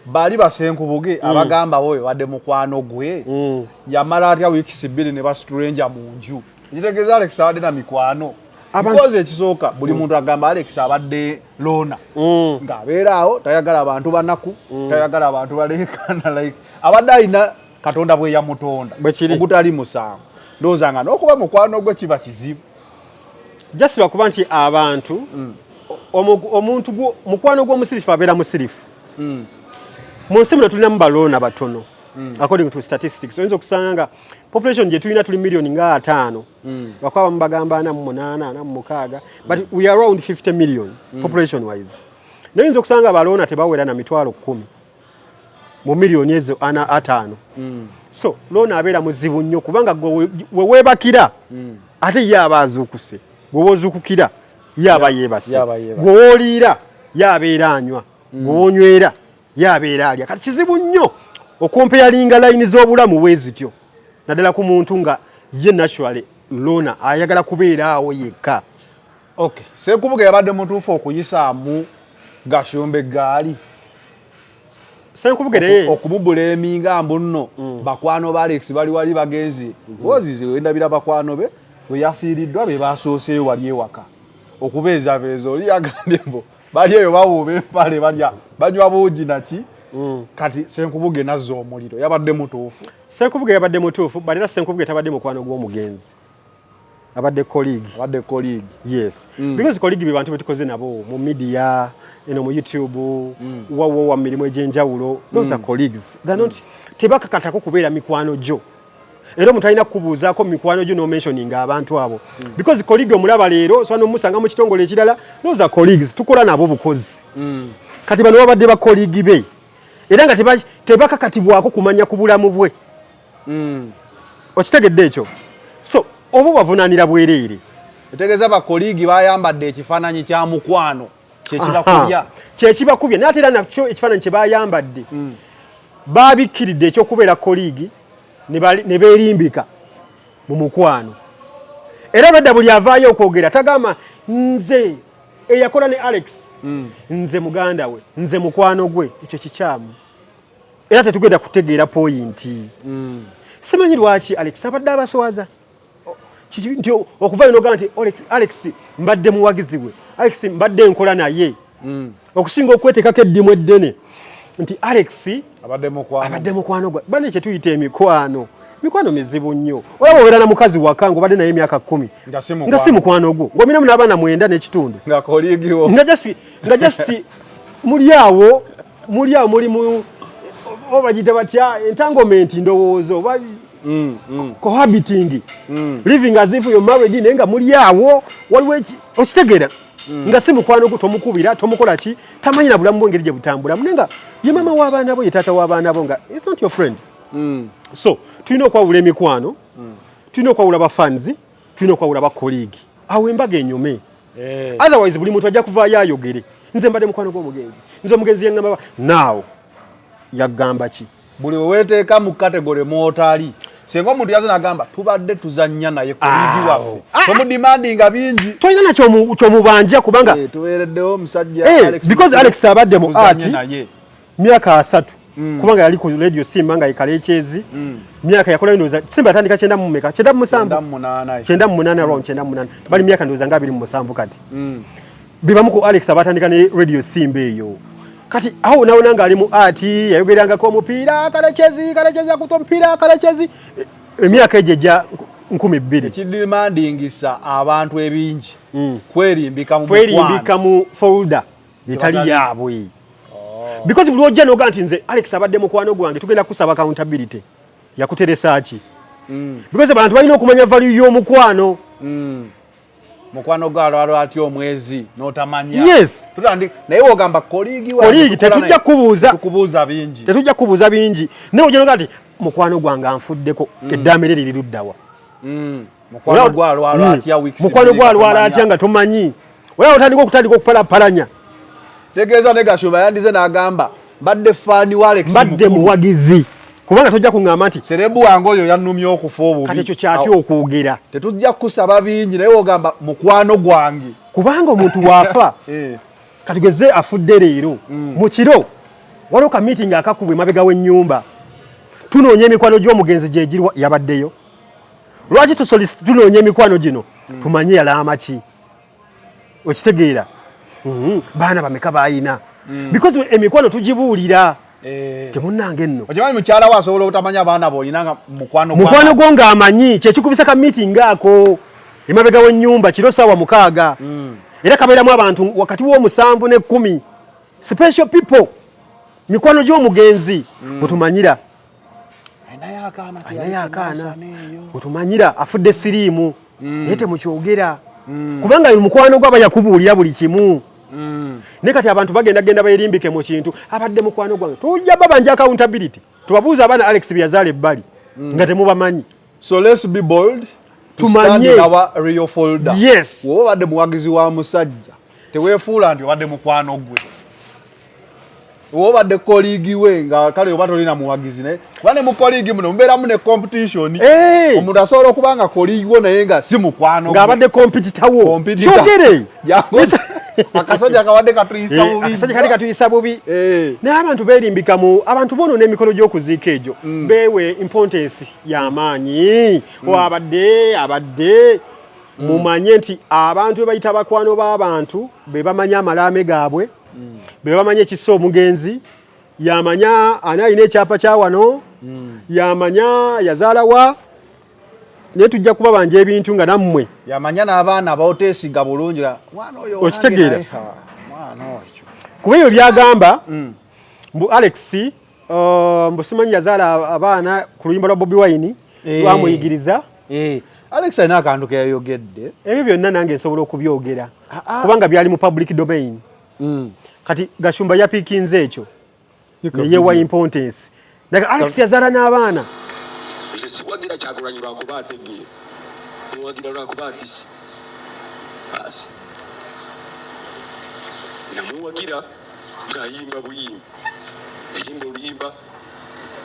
bali basenkubuge abagamba boyo wadde mukwano gwe yamala atya wiikisi bbiri ne basitulanger mu nju ekitegeeza Alex abadde na mikwano because ekisooka buli muntu agamba Alex abadde lona ng'abeera awo tayagala abantu banaku tayagala abantu baleekana like abadde alina katonda bwe yamutonda ogutali musango ndowooza nga n'okuba mukwano gwe kiba kizibu just lwakuba nti abantu omuntu mukwano gw'omusirifu abeera musirifu mu nsi muno tulinamu baloona batono according to statistics oyinza okusanga nga population gye tulina tuli miliyoni nga 5 bakwaba mu bagamba 48 46 but we are around 50 million population wise noyinza okusanga abaloona tebawera na mitwalo 10 mu miliyoni ezo 5 so loona abeera muzibu nnyo kubanga we weebakira ate ye aba azuukuse gwe wozuukukira ye aba yeebase gwe wooliira ye abeera anywa gwe wonywera yabeera alya kati kizibu nnyo okumpeyalinga layini z'obulamu bwe zityo naddala ku muntu nga ye naturally lona ayagala kubeera awo yekka okay Senkubuge yabadde mutuufu okuyisaamu Gashumba eggaali Senkubuge naye okumubuleeminga mbu nno bakwano ba Alex bali wali bagenzi ozize wendabira bakwano be we yafiiriddwa be basooseeyo wali ewaka okubeezabeeza oli yagambye mbo bali eyo bawuuba empale balya banywa buugi naki kati Senkubuge nazza omuliro yabadde mutuufu Senkubuge yabadde mutuufu but era Senkubuge tabadde mukwano gw'omugenzi abadde colleague yes because colleague be bantu betukoze nabo mu media mu YouTube wa mirimu egy'enjawulo those are colleagues they're not tebakakatako kubeera mikwano gyo era omuntu alina kukubuuzaako mikwano gyo no-mentioninga abantu abo because colleague omulaba leero so n'omusanga mu kitongole ekirala those are colleagues tukola nabo bukozi kati bano babadde ba colleague be era nga tebakakatibwako kumanya ku bulamu bwe okitegedde ekyo so obo bavunaanira bwereere etegeeza ba colleague bayambadde ekifaananyi kya mukwano kyekibakubya naye ate era nakyo ekifaananyi kye bayambadde baabikkiridde ekyokubeera colleague ne beerimbika mu mukwano era badda buli avaayo okwogera tagama nze eyakola ne Alex nze muganda we nze mukwano gwe ekyo kikyamu era tetugenda kutegeera poyinti simanyi lwaki Alex abadde abaswaza nti okuva ino nti Alex mbadde muwagizi we Alex mbadde nkola naye okusinga okweteekako eddimu eddene nti Alex abadde mukwano gwe bane kye tuyita emikwano mizibu nnyo olaba obeera na mukazi waka ng'obadde naye emyaka 10 nga si mukwano gwo ng'ominamu n'abaana 9 n'ekitundu nga just muli awo muli mu obagita batya entanglement ndowoozo oba cohabiting living as if you're married naye nga muli awo waliwo okitegeera nga si mukwano gwo tomukubira tomukola ki tamanyi na bulamu bwengeri gye butambulamu naye nga ye mama w'abaana bo ye taata w'abaana bo nga it's not your friend so tulina okwawula emikwano tulina okwawula bafanzi tulina okwawula bakolegi awo embaga enyume otherwise buli muntu ajja kuvaayo ayogere nze mbadde mukwano gw'omugenzi nze omugenzi yaŋŋamba naawo yagamba ki buli weweteeka mu kategore mwotali singa omuntu yaze nagamba tubadde tuzannya naye koligi waffe tomudimandinga bingi tolina nakyomubanja kubanga tuweereddewo omusajja because Alex abadde mu ati myaka 3 kubanga yali ku radio Simba nga ekala ekyezi myaka yakola ndoza Simba atandika 9 mu meka 9 around 9 bali myaka ndoza nga 27 kati bibamu ku Alex abatandika ne radio Simba eyo kati aho naona nga ali mu ati yayogeranga ko omupiira kalechezi akuto omupiira kalechezi emyaka ejeja 12 kidimandingisa abantu ebingi kwerimbika mu folder etali yaabwe because buli ojja noga nti nze Alex abadde mukwano gwange tugenda kusaba accountability yakuteresa ki because abantu balina okumanya value y'omukwano. Mukwano gwalo ati omwezi notamanya. Yes. Tutandika naye ogamba koligi wa koligi tetujja kubuuza bingi. Tetujja kubuuza bingi. Ne ojeno kati mukwano gwange anfuddeko eddamere liri luddawa. Mukwano gwalo ati ya weeks. Mukwano gwalo ati nga tomanyi. Wewe otandika okupalapalanya. Tegeeza ne Gashumba yandize n'agamba badde fani wa Alex badde muwagizi. Kubanga tojja kuŋŋamba nti serebu wange oyo yannumya okufa obubi. Kati ekyo kyatya okwogera. Tetujja kusaba bingi naye ogamba mukwano gwange. Kubanga omuntu waafa katugeze afudde leero mu kiro waliwo ka meeting akakubwe mabega w'ennyumba tunoonya emikwano gy'omugenzi gye giri yabaddeyo. Lwaki tunoonya emikwano gino tumanye yalaama ki okitegeera. Baana bameka bayina because emikwano tugibuulira temunnange nno okimanyi mukyala we asobola obutamanya abaana b'olinanga mukwano gwo ng'amanyi kyekikubisa ka meeting ako emabega w'ennyumba kiro ssaawa 6 era kabeeramu abantu wakati w'omusanvu ne 10 special people mikwano gy'omugenzi otumanyira ayinayo akaana otumanyira afudde siriimu naye temukyogera kubanga mukwano gw'aba yakubuulira buli kimu. Ne kati abantu bagenda bayirimbike mu kintu abadde mukwano gwange tujja babanja accountability tubabuuza abaana Alex byazaale ebbali nga temubamanyi. So let's be bold to stand in our real folder. Yes. Wowe badde muwagizi wa musajja teweefuula nti obadde mukwano gwe. Wowe badde koligi we nga kale oba tolina muwagizi naye kuba ne mu koligi muno mubeeramu ne competition. Omuntu asobola okuba nga koligi wo naye nga si mukwano nga abadde competitor wo. Kyogere akasajja kabadde katuyisa bubi. Akasajja kali katuyisa bubi. Naye abantu beerimbika mu abantu bono n'emikolo gy'okuziika egyo beewe importance y'amaanyi. Abadde mumanye nti abantu be bayita abakwano b'abantu be bamanya amalaame gaabwe be bamanya ekissa omugenzi yamanya ani alina ekyapa kya wano yamanya yazaalawa naye tujja kubabanja ebintu nga nammwe yamanya n'abaana booteesiga bulungi okitegeera kuba ebyo byagamba mbu Alex mbu simanyi yazaala abaana ku luyimba lwa Bobi Wine lwamuyigiriza. Alex alina akantu ke yayogedde ebyo byonna nange nsobola okubyogera kubanga byali mu public domain. Kati Gashumba yapiikinze ekyo yeyewa importance daga Alex yazaala n'abaana siwagira Kyagulanyi lwakuba ategeera muwagira lwakuba atisi basi namuwagira ng'ayimba buyimba yayimba oluyimba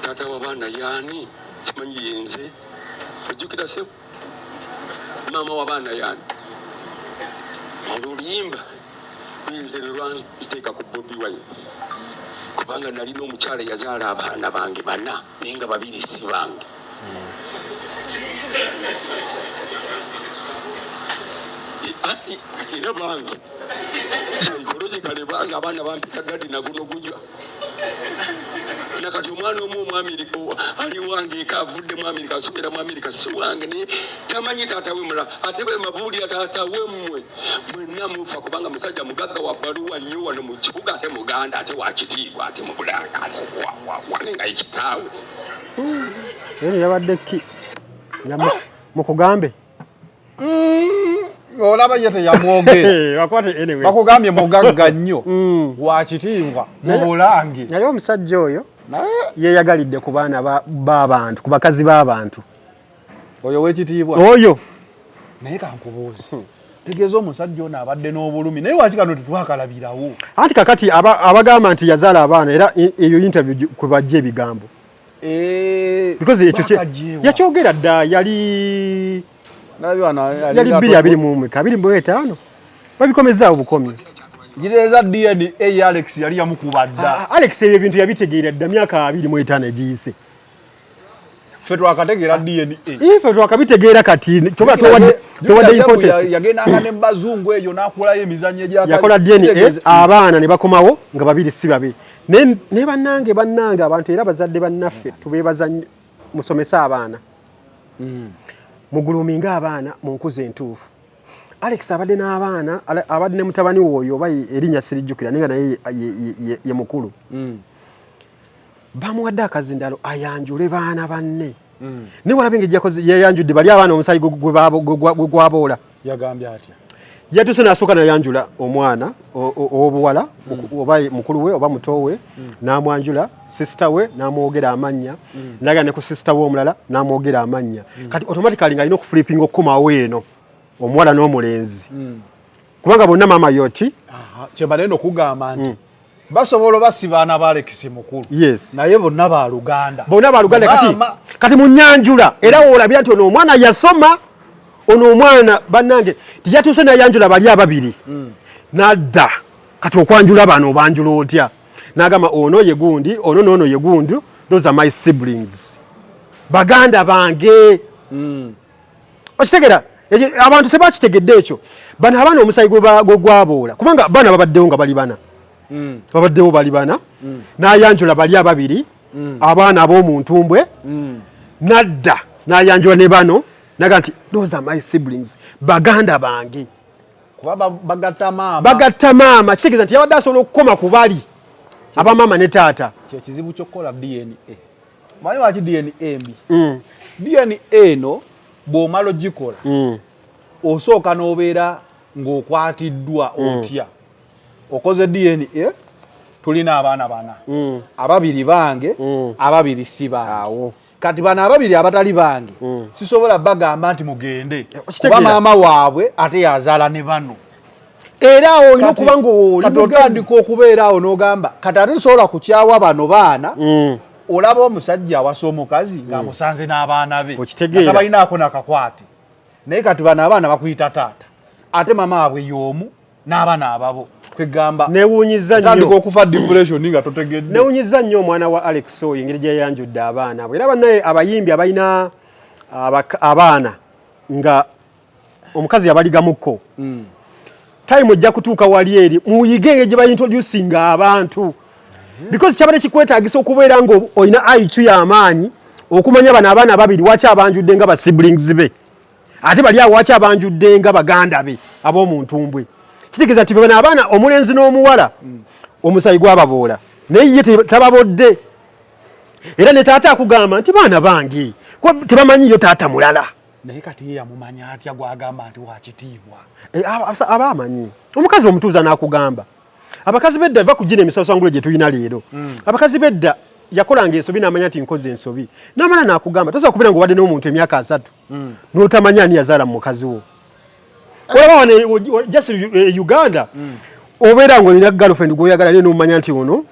taata w'abaana yaani simanyi yenze ojjukira se maama w'abaana yaani olwo oluyimba yenze lwanteka ku Bobi Wine kubanga nalina omukyala yazaala abaana bange 4 naye nga 2 si bange. Era bange psychologically bange abaana bampita gadi naguno gujwa nakati omwana omu Omwamerika ali wange kavudde mu Amerika asomera mu Amerika si wange naye tamanyi taata we mula ate bwe mabuulira taata we mmwe mwenna mufa kubanga musajja mugagga wa bbaluwa nnyo wano mu kibuga ate muganda ate wakitiibwa ate mu Bulanga ate wane nga ekitaawe yabadde ki mukugambe olaba ye teyamwogera bakugambye mugagga nnyo wakitiibwa mu Bulange naye omusajja oyo yeyagalidde ku baana b'abantu ku bakazi b'abantu oyo w'ekitiibwa oyo naye kankubuuze tegeeza omusajja ono abadde n'obulumi naye waki kano tetwakalabirawo anti kakati abagamba nti yazaala abaana era eyo interview kwe bajja ebigambo because ekyo yakyogera dda yali 225 babikomezaawo bukomye gireeza DNA ya Alex yali yamukuba dda. Alex ebyo bintu yabitegeera dda myaka 25 egiyise. Ffe twakategeera DNA. Ffe twakabitegeera kati toba towadde importance. Yagendanga ne bazungu eyo n'akolayo emizannyo egyakali. Yakola DNA abaana ne bakomawo nga 2 si babe. Ne bannange abantu era bazadde bannaffe tubeebaza musomesa abaana. Muguluminga abaana mu nkuze entuufu. Alex abadde n'abaana abadde ne mutabani woyo oba erinnya sirijjukira ninga naye ye mukulu. Bamuwadde akazindalo ayanjule baana banne ne walabe ngejjakoze yeyanjudde bali abaana omusayi gwaboola yagambye atya yatuse n'asooka nayanjula omwana owobuwala oba mukulu we oba muto we n'amwanjula sisita we n'amwogera amannya naga ne ku sisita we omulala n'amwogera amannya kati automatically ng'alina okufulipinga okukomawo eno omuwala n'omulenzi kubanga bonna maama yoti kyembalenda okugamba nti basobola basibaana ba Alex mukulu naye bonna ba Luganda kati mu nyanjula era woolabya nti ono omwana yasoma ono omwana bannange tiyatuuse nayanjula bali ababiri nadda kati okwanjula bano obanjula otya n'agamba ono ye gundi ono n'ono ye gundi those are my siblings baganda bange okitegera abantu tebakitegedde ekyo bano abaana omusayi gwaboola kubanga baana babaddewo nga bali bana babaddewo bali bana n'ayanjula bali ababiri abaana ab'omuntumbwe nadda n'ayanjula ne bano naga nti those are my siblings baganda bange kuba bagatta maama kitegeeza nti yabadde asobola okukoma ku bali abamaama ne taata kyekizibu kyokkola DNA manyi waki DNA mbi DNA eno bw'omala ogikola osooka n'obeera ng'okwatiddwa otya okoze DNA tulina abaana bana ababiri bange ababiri si bange kati bana ababiri abatali bange sisobola bagamba nti mugende kuba maama waabwe ate yazaala ne bano era awo olina okuba ng'otandika okubeera awo n'ogamba kati ate sobola kukyawa bano baana olaba omusajja awasa omukazi ng'amusanze n'abaana be tabalinaako nakakwate naye kati bano abaana bakuyita taata ate maama waabwe y'omu n'abaana ababo kwegamba newunyiza nnyo okufa depression nga totegedde newunyiza nnyo omwana wa Alex oyo engeri gye yayanjudde abaana abo era bannaye abayimbi abalina abaana nga omukazi yabaligamukko time ojja kutuuka wali eri muyige engeri gye bayintroducinga abantu because kyabadde kikwetaagisa okubeera nga olina IQ y'amaanyi okumanya bano abaana babiri waki abanjudde nga ba siblings be ate bali awo waki abanjudde nga baganda be ab'omuntumbwe kitegeeza nti bano abaana omulenzi n'omuwala omusayi gwababoola naye ye tababodde era ne taata akugamba nti baana bange tebamanyiyo taata mulala naye kati ye yamumanya atya gwagamba nti wakitiibwa aba amanyi omukazi omutuuza n'akugamba abakazi bedda va kugina emisasangulo gye tulina leero abakazi bedda yakolanga ensobi n'amanya nti nkoze ensobi n'amala n'akugamba tosobola kubeera ng'obadde n'omuntu emyaka 3 n'otamanya ani yazaala mu mukazi wo olaba wano just Uganda obeera ng'olina girlfriend gw'oyagala naye n'omanya nti ono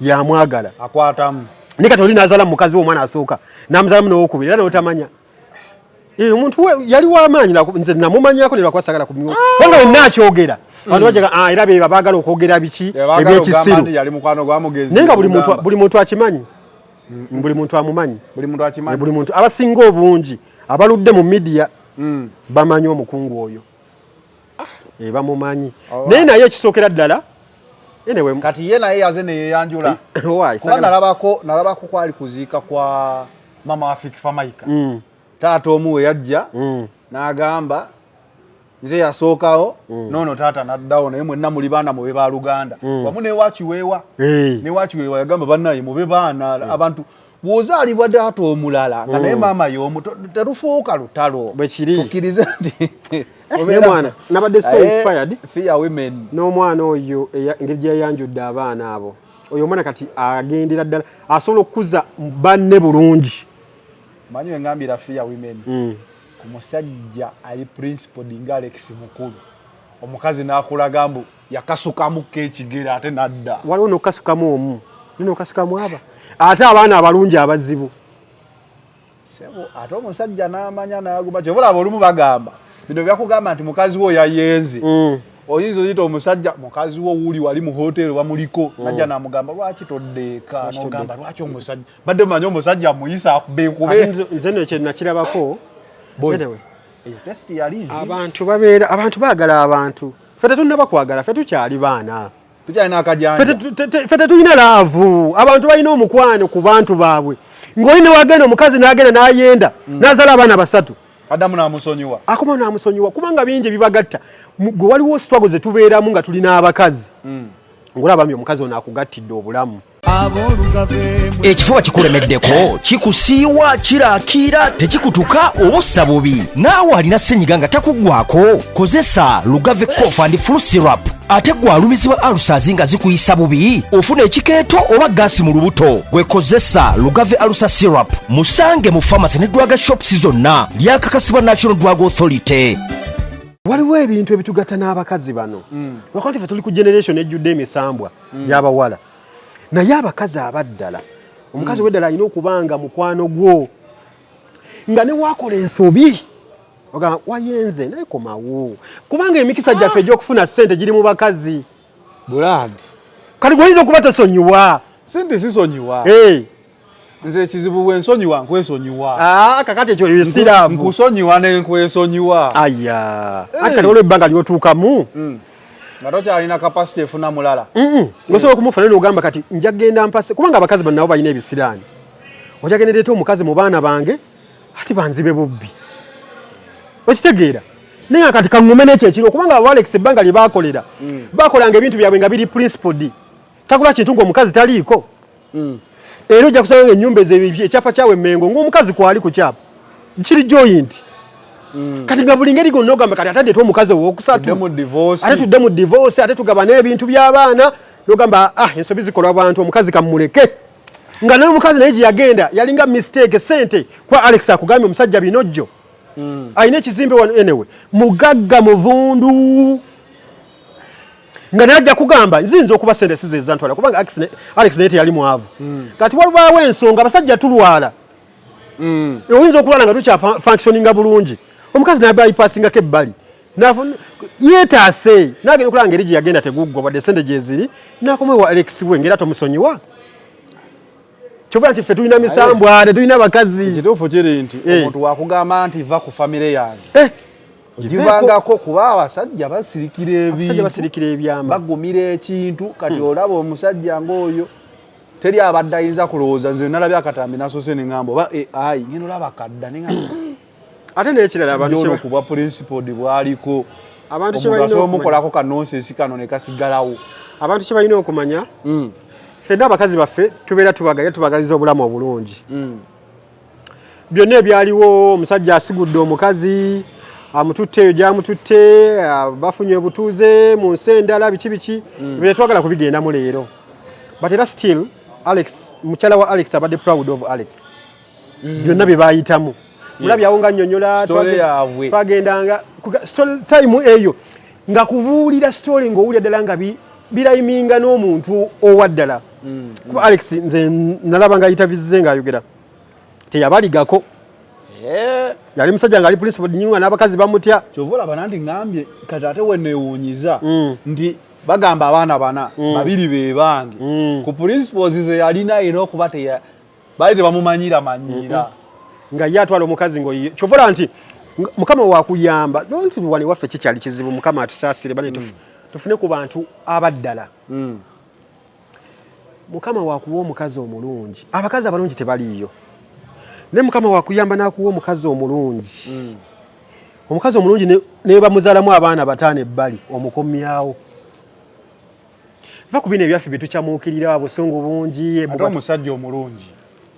yamwagala akwatamu naye kati oli n'azaala mu mukazi wo omwana asooka n'amuzaalamu n'owokubiri era n'otamanya omuntu yali w'amaanyi nze namumanyako ne lwakwasagala ku miwo kubanga wenna akyogera abantu bajaga era be baagala okwogera biki ebyekisiru naye nga buli muntu akimanyi buli muntu amumanyi buli muntu abasinga obungi abaludde mu media bamanyi omukungu oyo bamumanyi naye naye ekisookera ddala kati ye naye yaze neyeyanjula kuba nalabako kwali kuziika kwa mama wa Fiki Famaika taata omu we yajja n'agamba nze yasookawo noono taata naddawo naye mwenna muli baana mube ba Luganda wamu newakiweewa newakiweewa yagamba bannaye mube baana abantu bw'ozaalibwa taata omulala nga naye maama y'omu terufuuka lutalo tukkirize nti mwana nabadde so inspired fear women n'omwana oyo engeri gye yayanjudde abaana abo oyo omwana kati agendera ddala asobola okukuza banne bulungi manyi wengambira fear women ku musajja ali principal nga Alex mukulu omukazi n'akulaga mbu yakasukamukko ekigera ate nadda waliwo n'okukasukamu omu n'okukasukamu aba ate abaana abalungi abazibu sebo ate omusajja n'amanya n'aguma kyobulaba olumu bagamba bino byakugamba nti mukazi wo yayenze oyinza oyita omusajja mukazi wo wuli wali mu hoteli bamuliko najja n'amugamba lwaki toddeeka n'ogamba lwaki omusajja badde mumanyi omusajja muyisa beekube nze nekye nakirabako test yali abantu babeera abantu baagala abantu ffe tetunaba kwagala ffe tukyali baana tukyalina akajanja ffe tetulina laavu abantu balina omukwano ku bantu baabwe ng'oli ne wagenda omukazi n'agenda n'ayenda n'azaala abaana 3 addamu n'amusonyiwa akoma n'amusonyiwa kubanga bingi bibagatta gwe waliwo struggle ze tubeeramu nga tulina abakazi ng'olaba omukazi ono akugattidde obulamu ekifuba kikulemeddeko kikusiiwa kiraakira tekikutuka obussa bubi naawe alina ssenyiga nga takuggwako kozesa lugave cough and flu syrup ate gwe alumizibwa alusazi nga zikuyisa bubi ofuna ekikeeto oba gaasi mu lubuto gwekozesa lugave alusa syrup musange mu pharmacy ne drug shops zonna lyakakasibwa National Drug Authority. Waliwo ebintu ebitugatta n'abakazi bano lwakuba ffe tuli ku generation ejjudde emisambwa gy'abawala naye abakazi abaddala omukazi weddala alina okubanga mukwano gwo nga ne waakola ensobi ogamba wayenze naye komawo kubanga emikisa gyaffe egy'okufuna ssente giri mu bakazi Brad kati gwoyinza okuba tosonyiwa sente sisonyiwa nze ekizibu bwensonyiwa nkwesonyiwa kakati ekyo yesiraamu nkusonyiwa ne nkwesonyiwa aya ate kati olwo ebbanga lyotuukamu nga tokyalina kapasite efuna mulala ngosobola okumufuna n'ogamba kati nja genda mpase kubanga abakazi bano nabo balina ebisiraani ojja genda leeta omukazi mu baana bange ati banzibe bubbi okitegeera naye kati kaŋŋume n'ekyo ekiro kubanga aba Alex ebbanga lye baakolera baakolanga ebintu byabwe nga biri principled takula kintu ng'omukazi taliiko era ojja kusanga ennyumba ezo ekyapa kyawe Mengo ng'omukazi kwali ku kyapa kiri joint kati nga buli ngeri gonna ogamba kati atadde omukazi owookusatu ate tudde mu divorce ate tugaba n'ebintu by'abaana n'ogamba ensobi zikolwa abantu omukazi kamuleke nga n'omukazi naye gye yagenda yalinga mistake sente kwa Alex akugambye omusajja binojjo alina ekizimbe wano anyway mugagga muvundu nga najja kugamba nzinza okuba sente size ezantwala kubanga Alex naye teyali mwavu kati walibaawo ensonga abasajja tulwala oyinza okulwala nga tukya functioninga bulungi omukazi nabyipasingako ebbali yeetaase nagenda okulaba ngeri gye yagenda teguggwa wadde sente gyeziri nakomewa Alex we ngeri omusonyiwa kyova nti ffe tulina misambwa tetulina bakazi ekituufu kiri nti omuntu wakugamba nti va ku famire yange ogivangako kuba abasajja basirikira ebyama bagumira ekintu kati olaba omusajja ng'oyo teri abadde ayinza kulowooza nze nalabye akatambi nasose neŋŋamba oba ai ngenda olaba kadda neŋŋamba ate n'ekirala abantu kuba principled bwaliko abantu kyebalina omukolako kanonsesi kano ne kasigalawo abantu kye balina okumanya ffenna abakazi baffe tubeera tubagaliza obulamu obulungi byonna ebyaliwo omusajja asigudde omukazi amututte eyo gyamututte bafunye obutuuze mu nsi endala biki bye twagala kubigendamu leero but era still Alex mukyala wa Alex abadde proud of Alex byonna bye bayitamu mulabyawo nga nnyonnyola twagendanga story time eyo nga kubuulira story ng'owulira ddala nga birayiminga n'omuntu owaddala kuba Alex nze nalaba nga ayitavizize ng'ayogera teyabaligako yali musajja nga ali principal nyinga n'abakazi bamutya kyova olaba nanti ŋŋambye kati ate we neewuunyiza nti bagamba abaana bana babiri be bange ku principles ze yalina ayina okuba baali tebamumanyira manyiira nga ye atwala omukazi ngoye kyovola nti mukama wakuyamba nonti wali waffe kikyali kizibu mukama atusaasire bane tufune ku bantu abaddala mukama wakuwa omukazi omulungi abakazi abalungi tebaliiyo ne mukama wakuyamba n'akuwa omukazi omulungi omukazi omulungi ne bamuzaalamu abaana bataano ebbali omukomyawo va ku bino ebyaffe bye tukyamuukirira busungu bungi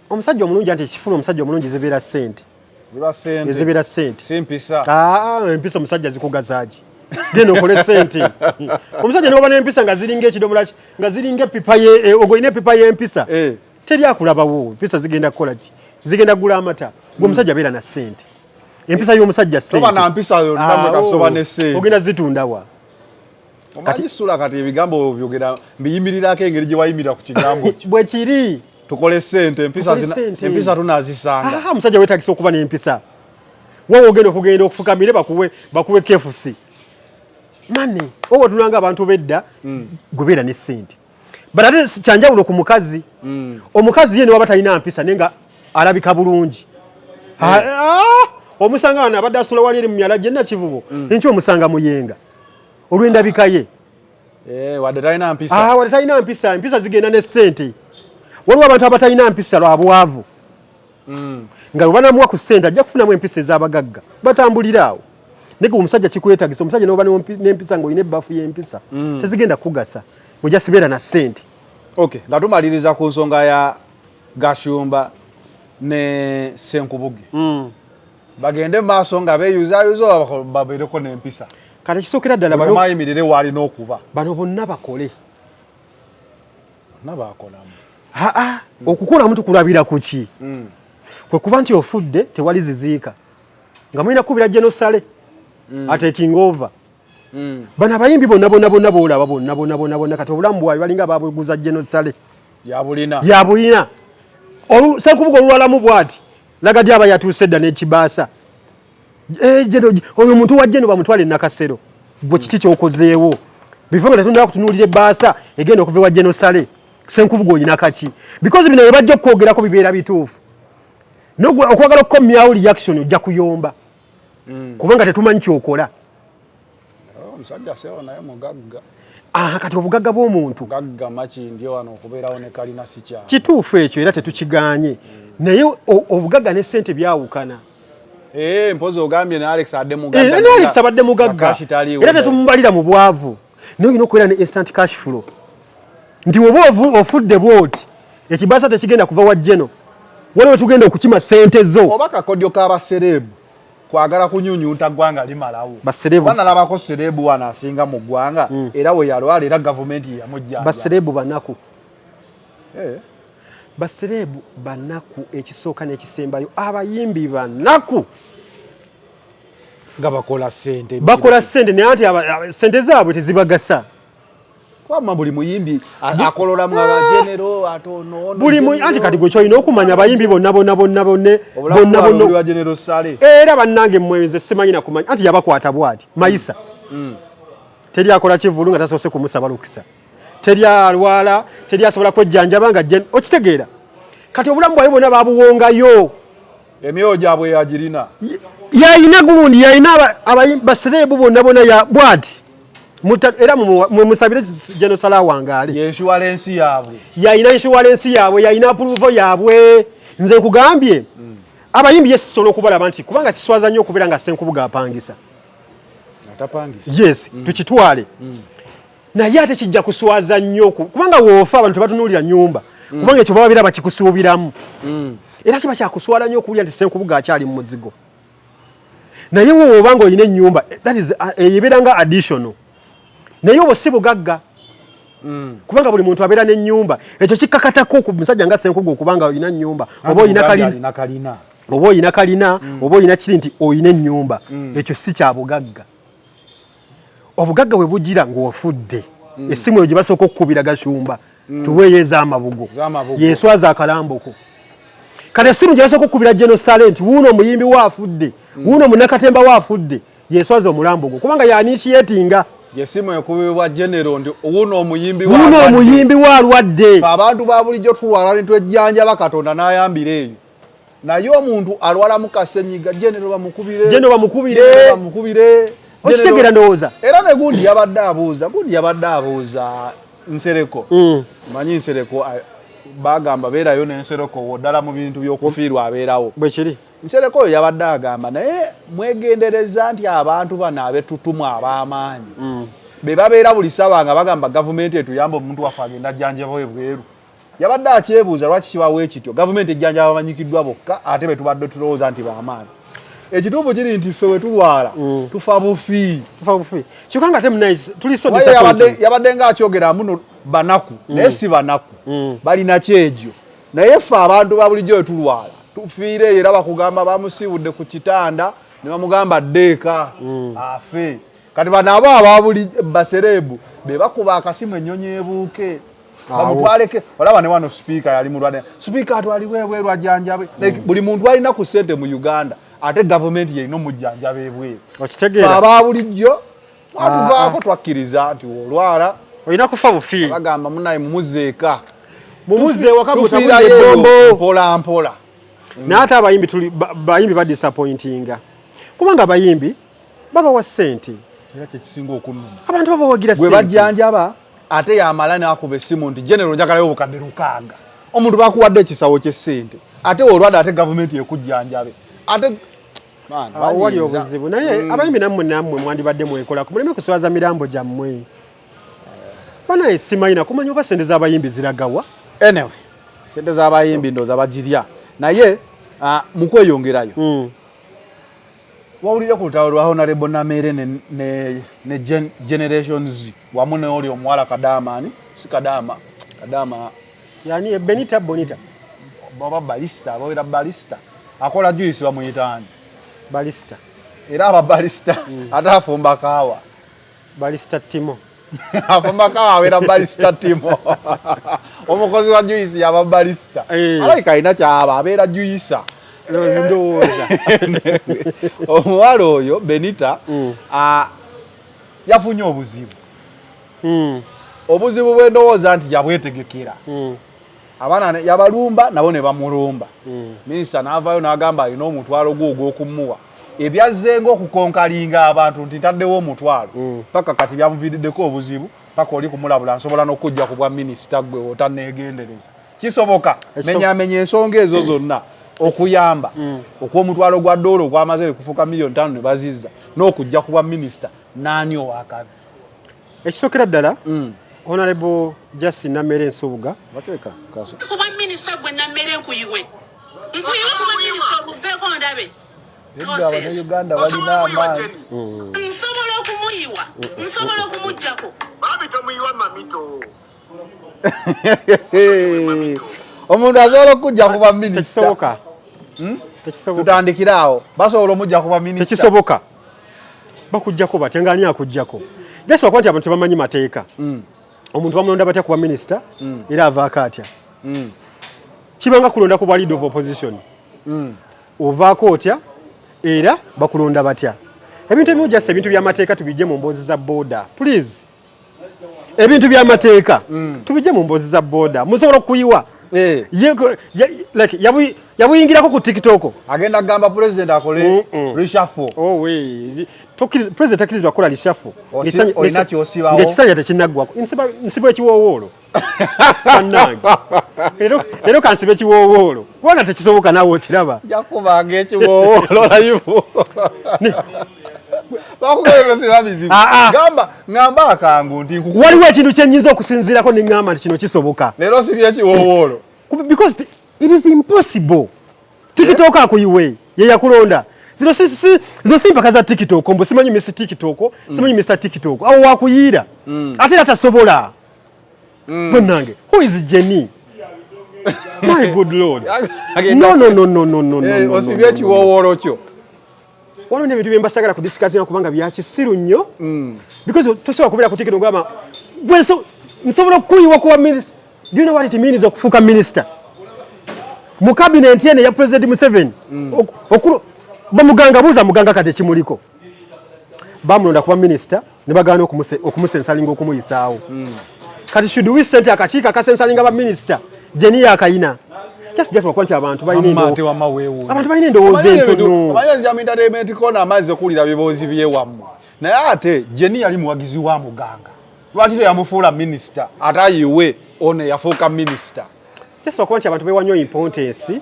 omusajja omulungi anti ekifuna omusajja omulungi zibeera ssente simpisa empisa omusajja zikugazaaki genda okole ssente omusajja noba n'empisa nga ziringa ekidomola nga ziringa epipa ogolina epipa y'empisa teri akulabawo empisa zigenda kukola ki zigenda kugula amata gwe omusajja abeera na ssente empisa y'omusajja ssente ogenda zitundawa omagisula kati ebigambo byogera mbiyimirirako engeri gye wayimirira ku kigambo bwe kiri tukole ssente empisa tunazisanga omusajja weetagisa okuba n'empisa wowe ogenda okufukamire bakuwe kefusi mani wowe otunanga abantu bedda gwebeera ne ssente but ate kyanjawulo ku mukazi omukazi ye ne waba talina mpisa naye nga alabika bulungi omusanga wano abadde asula wali eri mu myala gyenna kivubo enkyo omusanga muyenga olw'endabika ye wadde talina mpisa empisa zigenda ne ssente waliwo abantu abatalina mpisa lwabwavu nga lwebanamuwa ku ssente ajja kufunamu empisa ez'abagagga batambulira awo naye omusajja kikwetagisa omusajja noba n'empisa ng'olina ebbafu y'empisa tezigenda kugasa ojja sibeera na ssente Okay, nga tumaliriza ku nsonga ya Gashumba ne Senkubuge. Bagende maaso nga beeyuzayuza babeereko n'empisa. Kale kisookera ddala bano mayimirire wali n'okuba. Bano bonna bakole. Nabakolamu. Okukola muntu kulabira ku ki? Kwe kuba nti ofudde tewali ziziika. Nga mulina kubira Jenosale. Taking over. Bano abayimbi bonna boolaba bonna kati obulamu bwayo balinga babuguza Jenosale. Yabulina. Senkubuge olwalamu bwati. Laga dyaba yatuuse dda n'ekibaasa. Oyo muntu wa Jeno bamutwale Nakasero. Gwe kiki ky'okozeewo? Bifo nga tetundaba kutunuulira ebbaasa egenda okuva ewa Jenosale. Senkubuge oyina kaki? Because bino bye bajja okwogerako bibeera bituufu. Okwagala okukomyawo reaction ojja kuyomba. Kubanga tetumanyi kyokola. Omusajja seewo naye mugagga. Kati obugagga bw'omuntu. Gagga maki ndi wano okubeerawo ne kalina si kyama. Kituufu ekyo era tetukiganye. Naye obugagga ne ssente byawukana. Mpozi ogambye ne Alex adde mugagga. Ne Alex abadde mugagga. Era tetumubalira mu bwavu. Naye olina okubeera ne instant cash flow. Nti oba ofudde bwoti ekibaasa tekigenda kuva wa Jeno. Waliwo tugenda okukima ssente zo. Oba kakodyo k'abaserebu kwagala kunyunyunta ggwanga limalawo. Banalabako serebu wano asinga mu ggwanga era we yalwala era gavumenti yamujjanja. Baserebu banaku. Baserebu banaku ekisooka n'ekisembayo abayimbi banaku. Nga bakola ssente. Bakola ssente naye ati ssente zaabwe tezibagasa. Kwama buli muyimbi akolola mu abagenero atono. Buli muyimbi anti kati gwe kyolina okumanya abayimbi bonna wa General Sale. Era bannange mweze simanyi na kumanya anti yabakwata bwati Mayisa. Teri akola kivulu nga tasoose kumusaba lukisa. Teri alwala, teri asobola kwejjanjaba nga okitegeera. Kati obulamu bwayo bonna babuwongayo. Emyoyo gyabwe yagirina. Yayina gundi yayina abayimbi baserebu bonna ya bwati. Era musabire Jenosale wangaale. Insurance yaabwe. Yayina insurance yaabwe, yayina approval yaabwe. Nze nkugambye abayimbi yesu tusobola okubalaba nti kubanga kiswaza nnyo okubeera nga Senkubuge apangisa. Atapangisa. Yes, tukitwale. Naye ate kijja kuswaza nnyo kubanga woofa abantu batunuulira nnyumba. Kubanga ekyo baba biraba kikusuubiramu. Era kiba kyakuswala nnyo okuwulira nti Senkubuge akyali mu muzigo. Naye wowe nga oyina ennyumba, that is ebeera nga additional. Naye obo si bugagga. Kubanga buli muntu abeera n'ennyumba. Ekyo kikkakatako ku musajja nga Senkubuge okubanga oyina ennyumba. Oba oyina kalina. Oba oyina kalina, oba oyina kiri nti oyina ennyumba. Ekyo si kya bugagga. Obugagga bwe bugira ng'ofudde. Essimu eyo gye basooka okukubira Gashumba. Tuweeyeeza amabugo. Yeeswaza akalamboko. Kati essimu gye basooka okukubira Jenosale nti wuuno omuyimbi waafudde. Wuuno Munnakatemba waafudde. Yeeswaza omulambo gwo. Kubanga yanishiyetinga. Yesimu ekubibwa General ndi wuuno omuyimbi waalwadde. Abantu ba bulijjo tulwala ne twejjanjaba Katonda n'ayambira eyo. Naye omuntu alwala mu kasenyiga General bamukubire. Okitegeera ndowooza. Era ne gundi yabadde abuuza Nsereko. Manyi Nsereko bagamba beerayo n'Nsereko woddala mu bintu by'okufiirwa abeerawo. Bwe kiri. Nsereko oyo yabadde agamba naye mwegendereza nti abantu bano abetutumu ab'amaanyi. Be babeera buli ssaawa nga bagamba gavumenti etuyamba omuntu waffe agenda ajjanjaba ebweru. Yabadde akyebuuza lwaki kibawo ekityo. Gavumenti ejjanjaba bamanyikiddwa bokka ate be tubadde tulowooza nti b'amaanyi. Ekituufu kiri nti ffe we tulwala tufa bufi. Kyokka nga tuli so yabadde ng'akyogera muno banaku naye si banaku. Balina kyegyo. Naye ffe abantu ba bulijjo we tulwala tufiire era bakugamba bamusiibudde ku kitanda ne bamugamba ddeeka afe. Kati bano abo ababuli baserebu be bakuba akasimu ennyonyi ebuuke bamutwaleke. Olaba ne wano sipiika yali mulwadde. Sipiika atwaliwe ebweru ajjanjabe. Buli muntu alina ku ssente mu Uganda ate gavumenti yerina omujjanjaba ebweru. Okitegeera. Aba bulijjo atuvaako twakkiriza nti olwala olina kufa bufi. Bagamba munaye mumuzeeka. Mumuze wakabuta ebombo. Mpola. Naate abayimbi ba disappointinga. Kubanga abayimbi baba wa ssente. Era kyekisinga okunnuma. Abantu baba wagira ssente. Gwe bajjanjaba ate yamala n'akuba essimu nti General njagalayo obukadde 600. Omuntu bakuwadde ekisawo ky'essente. Ate olwadde ate gavumenti ekujjanjabe. Ate wali obuzibu. Naye abayimbi nammwe mwandibadde mwekola ku muleme kuswaza mirambo gyammwe. naye simayina kumanya oba sente z'abayimbi ziragawa. Anyway, sente z'abayimbi ndo zabajirya. Naye mukweyongerayo. Wawulire ku lutalo lwa Honorable Namere ne Generations wamu ne oli omuwala Kadamani si Kadama yani Benita Bonita baba balista bawera balista akola juice bamuyitani balista era aba balista atafumba kawa balista Timo afumba kawa wera balista Timo omukozi wa juice yaba balista alaika ina kyaba abera juice ndoza omuwala oyo Benita yafunye obuzibu obuzibu bw'endowooza nti yabwetegekera abaana yabalumba nabo ne bamulumba minisita n'avaayo n'agamba alina omutwalo gwe ogw'okumuwa ebyazzenga okukonkalinga abantu nti ntaddewo omutwalo paka kati byamuviiriddeko obuzibu paka oli kumulabula nsobola n'okujja ku bwa minisita gwe otanneegendereza kisoboka menyamenya ensonga ezo zonna okuyamba okw'omutwalo gwa ddoola ogwamaze kufuuka $5 million ne bazizza n'okujja ku bwa minisita n'ani owakabi ekisookera ddala Honorable Justin Namere Nsubuga bateeka kaso kuba minisita gwe Namere nkuyiwe kuba minisita buveeko ndabe Uganda walina amaanyi nsobola okumuyiwa nsobola okumuggyako babi tomuyiwa mamito omuntu asobola okujja kuba minisita tekisoboka tutandikiraawo basobola omujja kuba minisita tekisoboka bakujjako batya ng'ani akujjako jaswa kwanti abantu bamanyi mateeka omuntu bamulonda batya kuba minisita era avaako atya kibanga kulonda ku bwa leader of opposition ovaako otya era bakulonda batya ebintu ebimu jasa ebintu by'amateeka tubijje mu mboozi za booda please ebintu by'amateeka tubijje mu mboozi za booda musobola okuyiwa yabuyingirako ku TikTok agenda kugamba president akole reshuffle president akirizibwa kukola reshuffle olina kyosibawo ng'ekisanja tekinnaggwako nsiba ekiwoowoolo leero kansiba ekiwoowoolo kubanga tekisoboka naawe okiraba jakubanga ekiwoowoolo layivu ngamba akangu nti waliwo ekintu kyennyinza okusinziirako ne ŋŋamba nti kino kisoboka leero sibye ekiwoowoolo because it is impossible TikTok akuyiwe ye yakulonda zino si mpaka za TikTok mbu simanyi Miss TikTok simanyi Mr TikTok awo wakuyiira ate era tasobola bwennange who is Jenny my good lord no osibye ekiwoowoolo kyo wano n'ebintu bye mbasagala ku discussing kubanga byakisiru nnyo because tosobola kubeera ku TikTok ngamba nsobola okuyiwa kuba minister. Do you know what it means okufuuka minister mu cabinet ene ya President Museveni bamuganga buuza muganga kati ekimuliko bamulonda kuba minister ne bagaana okumusensalinga okumuyisaawo kati should we sent akakiiko akasensalinga ba minister Jenny akayina just nti abantu balina endowooza entono amanyazi ya entertainment kona amaze okulira biboozi byewammwe naye ate Jenny yali muwagizi wa muganga lwaki yamufuula minister ate ayiwe ono yafuuka minister tesobola nti abantu bewanywa importance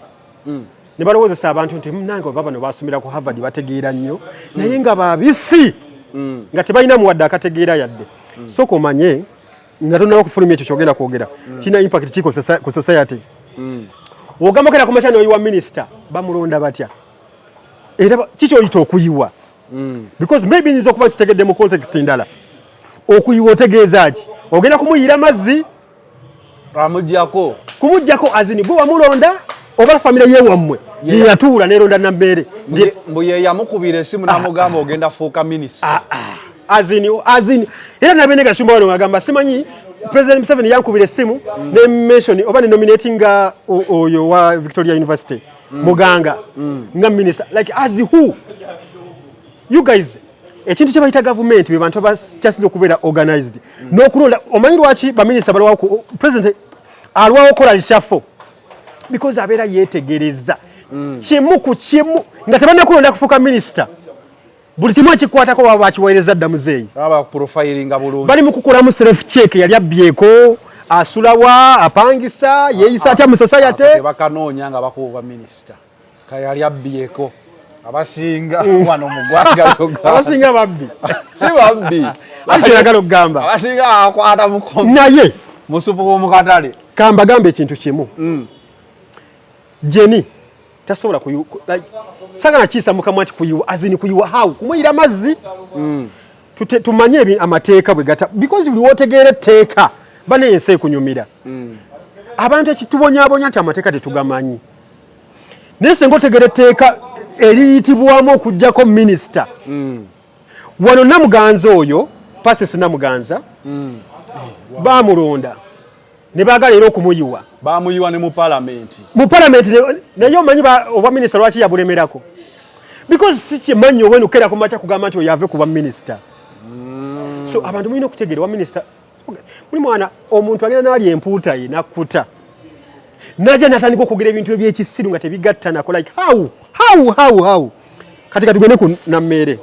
ne balowoozesa abantu nti nange oba bano basomera ku Harvard bategeera nnyo naye nga babisi nga tebalina muwadde akategeera yadde sooka omanye nga tonawo okufulumya ekyo kyogenda kwogera kirina impact ki ku society ogamba kera kumakya n'oyiwa minisita bamulonda batya era kikyoyita okuyiwa because maybe nyiza okuba kitegedde mu context ndala okuyiwa otegeeza ki ogenda kumuyiira mazzi amujjako kumujjako azini bwe wamulonda oba famire yewammwe yeyatuula neronda Namere mbu ye yamukubira esimu namugamba ogenda fuuka minisita azini era nabene Gashumba wano agamba simanyi President Museveni yankubira esimu ne mention oba ne nominatinga oyo wa Victoria University muganga nga minister like as who you guys ekintu kye bayita government be bantu abakyasiza okubeera organized n'okulonda omanyi lwaki baminisa balwawo president alwawo kola lishafo because abeera yeetegereza kimu ku kimu nga tebannakulonda kufuuka minisita buli kimu ekikwatako baba bakiweereza dda muzeeyi bali mu kukolamu self check yali abbyeko asulawa apangisa yeeyisa atya mu society bakanoonya nga bakuba minisita kayali abbyeko abasinga wano mu ggwanga abasinga babbi si babbi Ati yagalo gamba. Abasinga akwata mukono. Naye musupu omukatale. Kamba gambe ekintu kimu. Jeni tasobola sagala kisa mukamwa ati kuyiwa azini kuyiwa how kumuyira mazzi. Tumanye amateeka bwe gata because buli wotegeera etteeka bane yense kunyumira. Abantu ekitubonyabonya nti amateeka tetugamanyi. Nese ngotegeera etteeka eriyitibwamu okujjako minisita. Wano Namuganza oyo Pasis Namuganza bamulonda ne baagala era okumuyiwa. Bamuyiwa ne mu parliament. Mu parliament naye omanyi oba minisita lwaki yabulemerako. Because si kimanyi owenu kera kumacha kugamba nti oyave kuba minisita. So abantu mulina okutegeera wa minisita muli mwana omuntu agenda n'ali empuuta ye nakkuta. Naja natandika okugera ebintu ebyekisiru nga tebigatta nako like how kati tugende ku Nammere.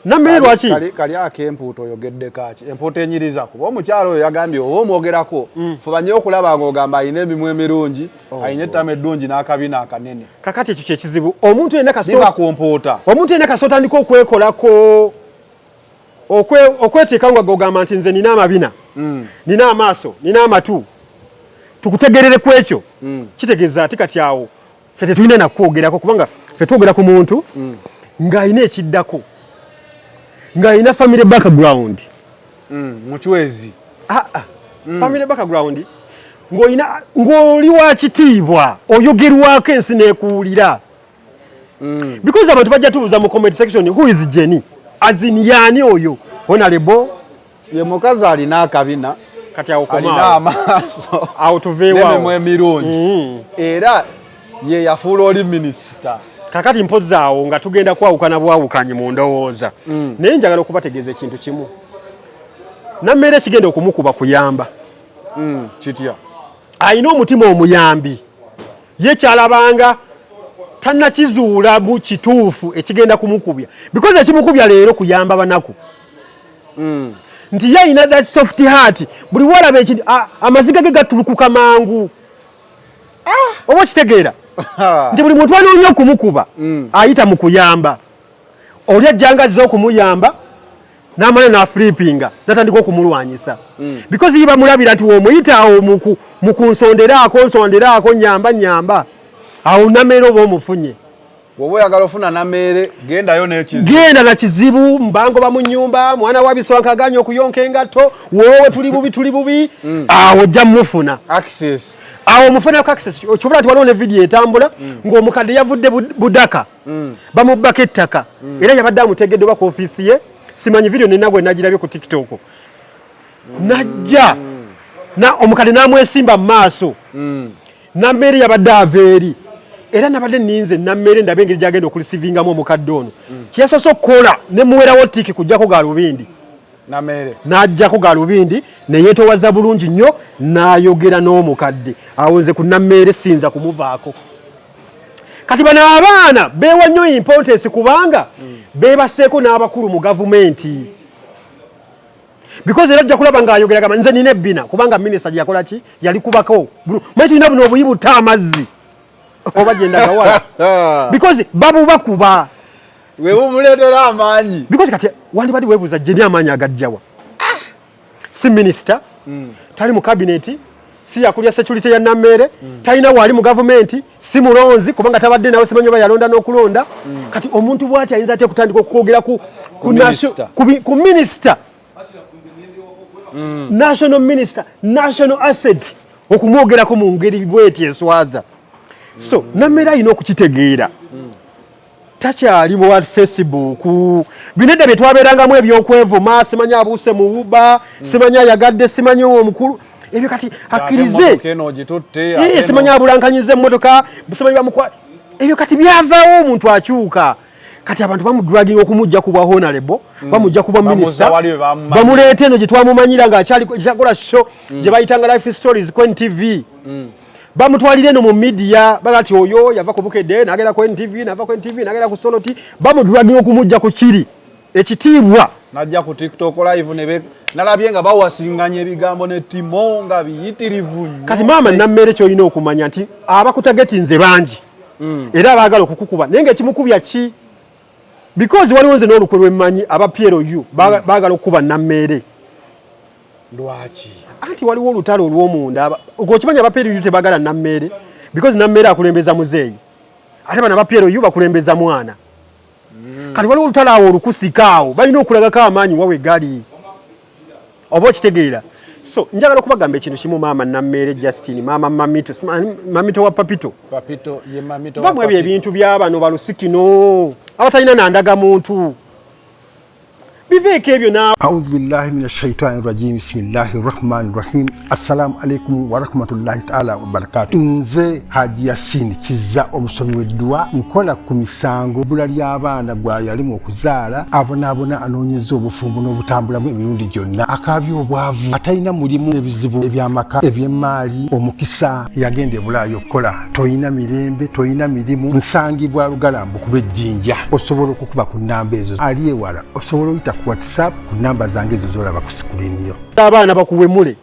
Nammere lwaki kali akempuuta oyogedde kaki empuuta enyiriza kuba omukyalo oyo yagambye oba omwogerako fubanye okulaba ng'ogamba alina emimwa emirungi alina ettama eddungi n'akabina akanene. Kakati ekyo kyekizibu omuntu yenna kumpuuta omuntu yenna kasooka tandika okwekolako okweteeka nga gogamba nti nze nina amabina nina amaaso nina amatu tukutegerere ku ekyo kitegeeza ati kati awo ffe tetulina nakwogerako kubanga ffe twogera ku muntu ng'alina ekiddako ng'alina family background muchwezi family background ng'oli wa kitiibwa oyogerwako ensi n'ekuwulira because abantu bajja tubuuza mu comment section who is Jenny azini yani oyo honorable ye mukazi alina akabina kati awo alina amaaso awo tuveewo n'emimwa emirungi era ye yafuula oli minisita. Kakati mpozi awo nga tugenda kwawukana bwawukanye mu ndowooza naye njagala okubategeeza ekintu kimu Nammere kigenda okumukuba kuyamba kitya ayina omutima omuyambi ye kyalabanga tannakizuula mu kituufu ekigenda kumukubya because ekimukubya leero kuyamba banaku nti ye ayina that soft heart buli walaba ekintu amaziga ge gatulukuka mangu oba kitegeera nti buli muntu anoonya okumukuba ayita mu kuyamba oli ajjangaziza okumuyamba n'amala n'aflippinga natandika okumulwanyisa because ye bamulabira nti womuyita awo mu kunsonderaako nyamba awo Nammere oba omufunye. Wowe oyagala ofuna Nammere gendayo n'ekizibu. Genda na kizibu mbango ba mu nnyumba mwana wa Biswanka aganya okuyonka engato wowe tuli bubi awo ojja mufuna access. Awo mufuna access kyobula ati waliwo ne video etambula ng'omukadde yavudde Budaka bamubbako ettaka era yabadde amutegedde oba ku ofiisi ye simanyi video nina gwe nagirabye ku TikTok najja omukadde n'amwesimba mu maaso Nammere yabadde aveeri era nabadde ninze Nammere ndabe engeri gyagenda okulisivingamu omukadde ono kyesoose okukola ne muwerawo tiki kujjako galubindi Nammere n'ajjako galubindi ne yeetowaza bulungi nnyo n'ayogera n'omukadde awo nze ku Nammere sinza kumuvaako kati bano abaana beewa nnyo importance kubanga beebaseeko n'abakulu mu gavumenti because era ajja kulaba ng'ayogera gamba nze nina ebbina kubanga minisita gye yakola ki yali kubako manyi tulina buno obuyi butta amazzi oba genda gawala because bakuba webumuleetera amaanyi because kati wandibadde weebuuza Jenny amaanyi agajjawa si minisita tali mu kabineti si yakulya security ya Nammere talina wali mu gavumenti si mulonzi kubanga tabadde nawe simanyi oba yalonda n'okulonda kati omuntu bw'ati ayinza atya okutandika okwogera ku minisita national minister national asset okumwogerako mu ngeri bweti eswaza so Nammere ayina okukitegeera takyali mu Facebook binedda bye twabeerangamu ebyokwevuma simanyi abuuse mu Uber simanyi ayagadde simanyi omukulu ebyo kati akkirize simanyi abulankanyiza emmotoka simanyi bamukwa ebyo kati byavaawo omuntu akyuka kati abantu bamudraginga okumujja ku bwa honorable bamujja ku bwa minister bamuleeta eno gye twamumanyira ng'akyakola show gye bayitanga life stories ku NTV bamutwalira eno mu media bagati oyo yava ku Bukedde n'agenda ku NTV n'agenda ku Soloti bamudraginga okumujja ku kiri ekitiibwa najja ku TikTok live nalabye nga bawasinganya ebigambo ne Timo nga biyitirivu nnyo kati maama Nammere ky'olina okumanya nti abakutagetinze bangi era abaagala okukukuba naye ng'ekimukubya ki because waliwo nze n'olukwe lw'emmanyi aba PLU baagala okuba nammere. Lwaki? Anti waliwo olutalo olw'omunda okimanya aba PLU tebaagala nammere because nammere akulembeza muzeeyi ate bano aba PLU bakulembeza mwana. Kati waliwo olutalo awo olukusikaawo balina okulagako amaanyi wawe gali oba okitegeera. So njagala okubagamba ekintu kimu maama nammere Justine maama mamito wa papito ye mamito bamwe ebintu by'abano balusikino abatalina nandaga muntu biveeko ebyo na A'udhu billahi minash shaitani rajim. Bismillahir rahmanir rahim. Assalamu alaikum wa rahmatullahi ta'ala wa barakatuh. Nze Haji Yasin kiza omusomi w'eddua nkola ku misango bula ly'abaana gwa yalimu okuzaala abona anoonyeza obufumbo n'obutambulamu emirundi gyonna akabyo obwavu atalina mulimu ebizibu ebyamaka eby'emmaali omukisa yagenda ebulaayo okukola toyina mirembe toyina mirimu nsangibwa lugalambu ku lw'ejjinja osobola okukuba ku nnamba ezo ali ewala osobola oyita ku WhatsApp ku namba zange ezo zolaba ku sikulini yo. Abaana bakuwemule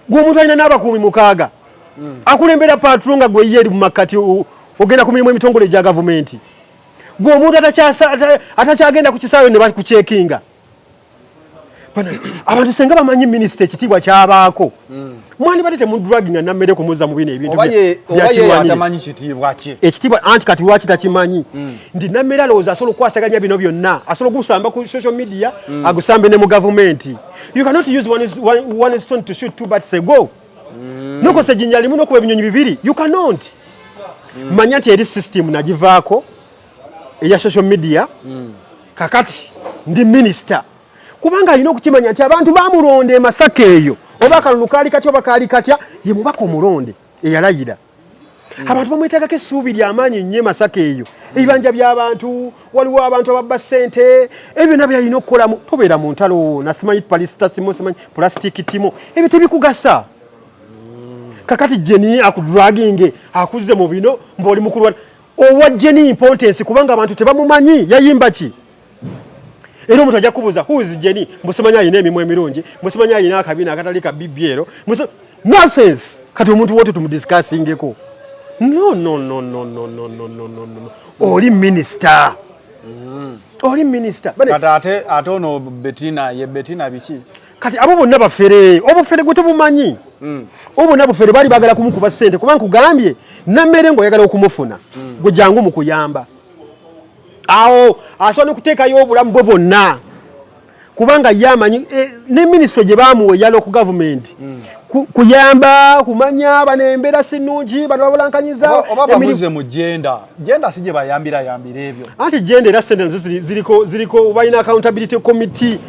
gwe omuntu alina n'abakuumi mukaaga akulembera patrol nga gwe yeri mu makati ogenda ku mirimu emitongole gya gavumenti gwe omuntu atakyagenda ku kisaawe ne bakucekinga. Abantu senga bamanyi minisita ekitiibwa kyabaako mwani batete mu drugging nammere kumuza mu bino ebintu atamanyi kitiibwa kye ekitiibwa anti kati lwaki takimanyi ndi nammere alowooza asobola okwasaganya bino byonna asobola ogusamba ku social media agusambe ne mu gavumenti. You cannot use one stone to shoot two birds ago. Nokose jinja limu nokuba ebinyonyi bibiri you cannot. Manya nti eri system nagivaako eya social media kakati ndi minister kubanga alina okukimanya nti abantu bamulonde Masaka eyo oba akalulu kaali katya oba kaali katya ye mubaka omulonde eyalayira. Abantu bamwetagako essuubi ly'amaanyi nnyo Masaka eyo ebibanja by'abantu waliwo abantu ababba ssente ebyo nabyo alina okukolamu tobeera mu ntalo nasimanyi palisitasimu simanyi pulasitiki timo ebyo tebikugasa. Kakati Jenny akudraginge akuze mu bino mboli mukulu owa Jenny importance kubanga abantu tebamumanyi yayimba ki. Era omuntu ajja kubuuza who is Jenny musemanya ayina emimwa emirungi musemanya ayina akabina akatali ka BBL nonsense kati omuntu wote tumudiscussingeko. No. Oli minister. Oli minister. Kati ate ono Bettina ye Bettina biki? Kati abo bonna bafere obufere gwe tebumanyi. Obona bufere bali bagala kumukuba ssente kubanga kugambye nammere ngo yagala okumufuna gwe jangu mu kuyamba. Awo asobola okuteekayo obulamu bwe bonna kubanga yamanyi ne minisitule gye baamuwa eya local government kuyamba kumanya bano embeera si nnungi bano babulankanyiza oba bamuze mu genda si gye bayambira ebyo anti genda era ssente nazo ziriko balina accountability committee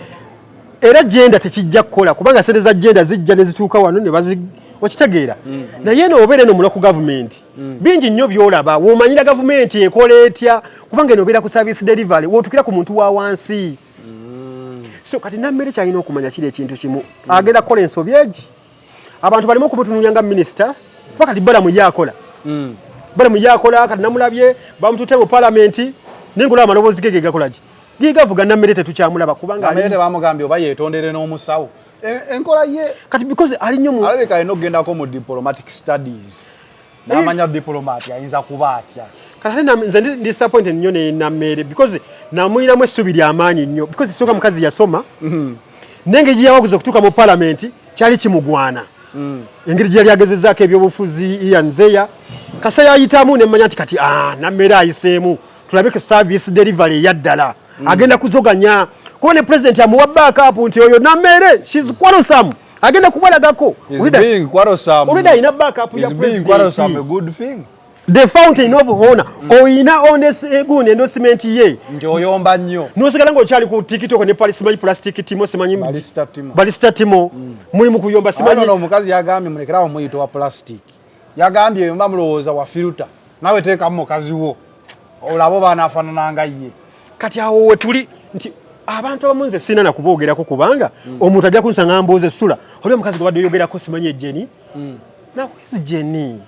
era genda tekijja kukola kubanga ssente za genda zijja ne zituuka wano ne okitegeera naye noobeera eno mu local government bingi nnyo byolaba womanyira gavumenti ekola etya kubanga enobeera ku service delivery wootukira ku muntu wa wansi. So kati nammere kyalina okumanya kiri ekintu kimu agenda kukola ensobi egi abantu balimo okumutununya nga minisita kuba kati balamu yakola kati namulabye bamutute mu palamenti nengula amaloboozi ge gakolaki gigavuga nammere tetukyamulaba kubanga bamugambye oba yeetondere n'omusawo enkola ye kati because ali nnyo alabeka alina okugendako mu diplomatic studies n'amanya diplomat ayinza kuba atya. Kati nze ndi disappointed nnyo ne nammere because namuyinamu essuubi ly'amaanyi nnyo because sooka mukazi yasoma nengeri gye yawaguza okutuuka mu palamenti kyali kimugwana engeri gye yali agezezaako ebyobufuzi Ian There kasa yayitamu nemmanya nti kati nammere ayiseemu tulabeke service delivery eyaddala agenda kuzoganya kuba ne president amuwa backup nti oyo nammere she's quarrelsome agenda kubalagako olida ayina backup ya president. The fountain of honor oyina good endorsement ye nti oyomba nnyo nosigala ng'okyali ku TikTok ne simanyi plastic timo simanyi balista timo muli mu kuyomba simanyi omukazi yagambye mulekerawo muyito wa plastic yagambye mba mulowooza wa filter nawe teekamu mukazi wo olabo banaafaanananga ye. Kati awo we tuli nti abantu abamu nze sina nakuboogerako kubanga omuntu ajja kunsanga mbooza essula oli omukazi gwe badde oyogerako simanyi Jenny now who is Jenny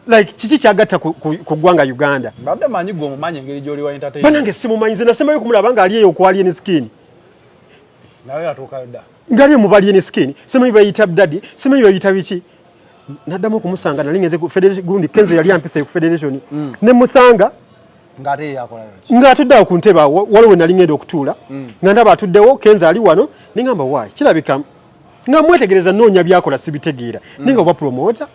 like kiki kyagatta ku ggwanga Uganda badde manyi gwe omumanyi engeri gy'oli wa entertainment banange simumanyi nze nasembayo kumulaba nga ali eyo ku alien skin nawe yatuukayo dda ngali mu alien skin simanyi bayita daddy simanyi bayita biki naddamu okumusanga nali ngenze ku federation gundi Kenzo yali ampise ku federation ne musanga ngate yakolayo nga atuddewo ku ntebe waliwo nali ngenda okutuula nga ndaba atuddewo Kenza ali wano ningamba wayi kirabika nga mwetegereza noonya byakola sibitegeera ninga oba promota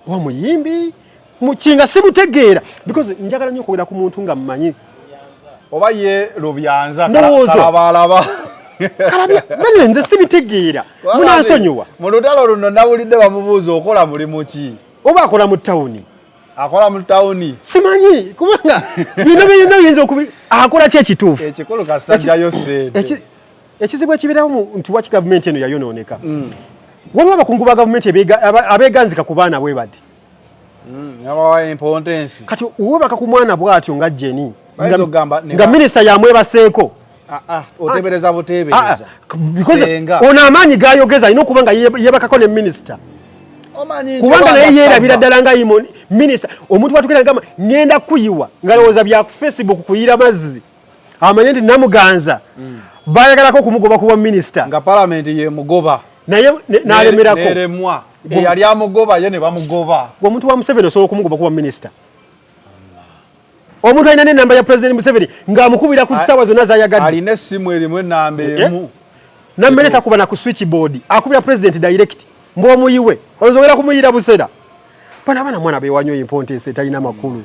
oba muyimbi mukinga sibutegeera because njagala nnyo okwogera ku muntu nga mmanyi oba ye Lubyanza kalabalaba kalabya bane nze sibitegeera munansonyiwa mu lutalo luno nawulidde bamubuuza okola mulimu ki oba akola mu tawuni akola mu tawuni simanyi kubanga bino byonna yinza okubi akola ki ekituufu ekikolo kasitajayo sente ekizibu ekibirawo nti waki gavumenti eno yayonooneka waliwo abakungu ba gavumenti abeeganzika ku baana bwe bati kati owebaka ku mwana bw'atyo nga Jenny nga minisita yamwebaseeko otebereza butebereza ono amaanyi gayogeza alina okuba nga yebakako ne minisita kubanga naye yeerabira ddala nga minisita omuntu watukira ngamba ngenda kuyiwa nga lowooza bya Facebook kuyira mazzi amanye nti namuganza bayagalako okumugoba kuba minisita nga palamenti ye mugoba naye n'alemerako neremwa eyali amugoba ye ne bamugoba omuntu wa Museveni osobola okumugoba kuba minisita omuntu alina n'ennamba ya President Museveni ng'amukubira ku ssaawa zonna z'ayagadde alina essimu erimu ennamba emu nammere takuba na ku switchboard akubira President direct mb'omuyiwe olozogera kumuyira busera bana mwana bewanyo impontense talina makulu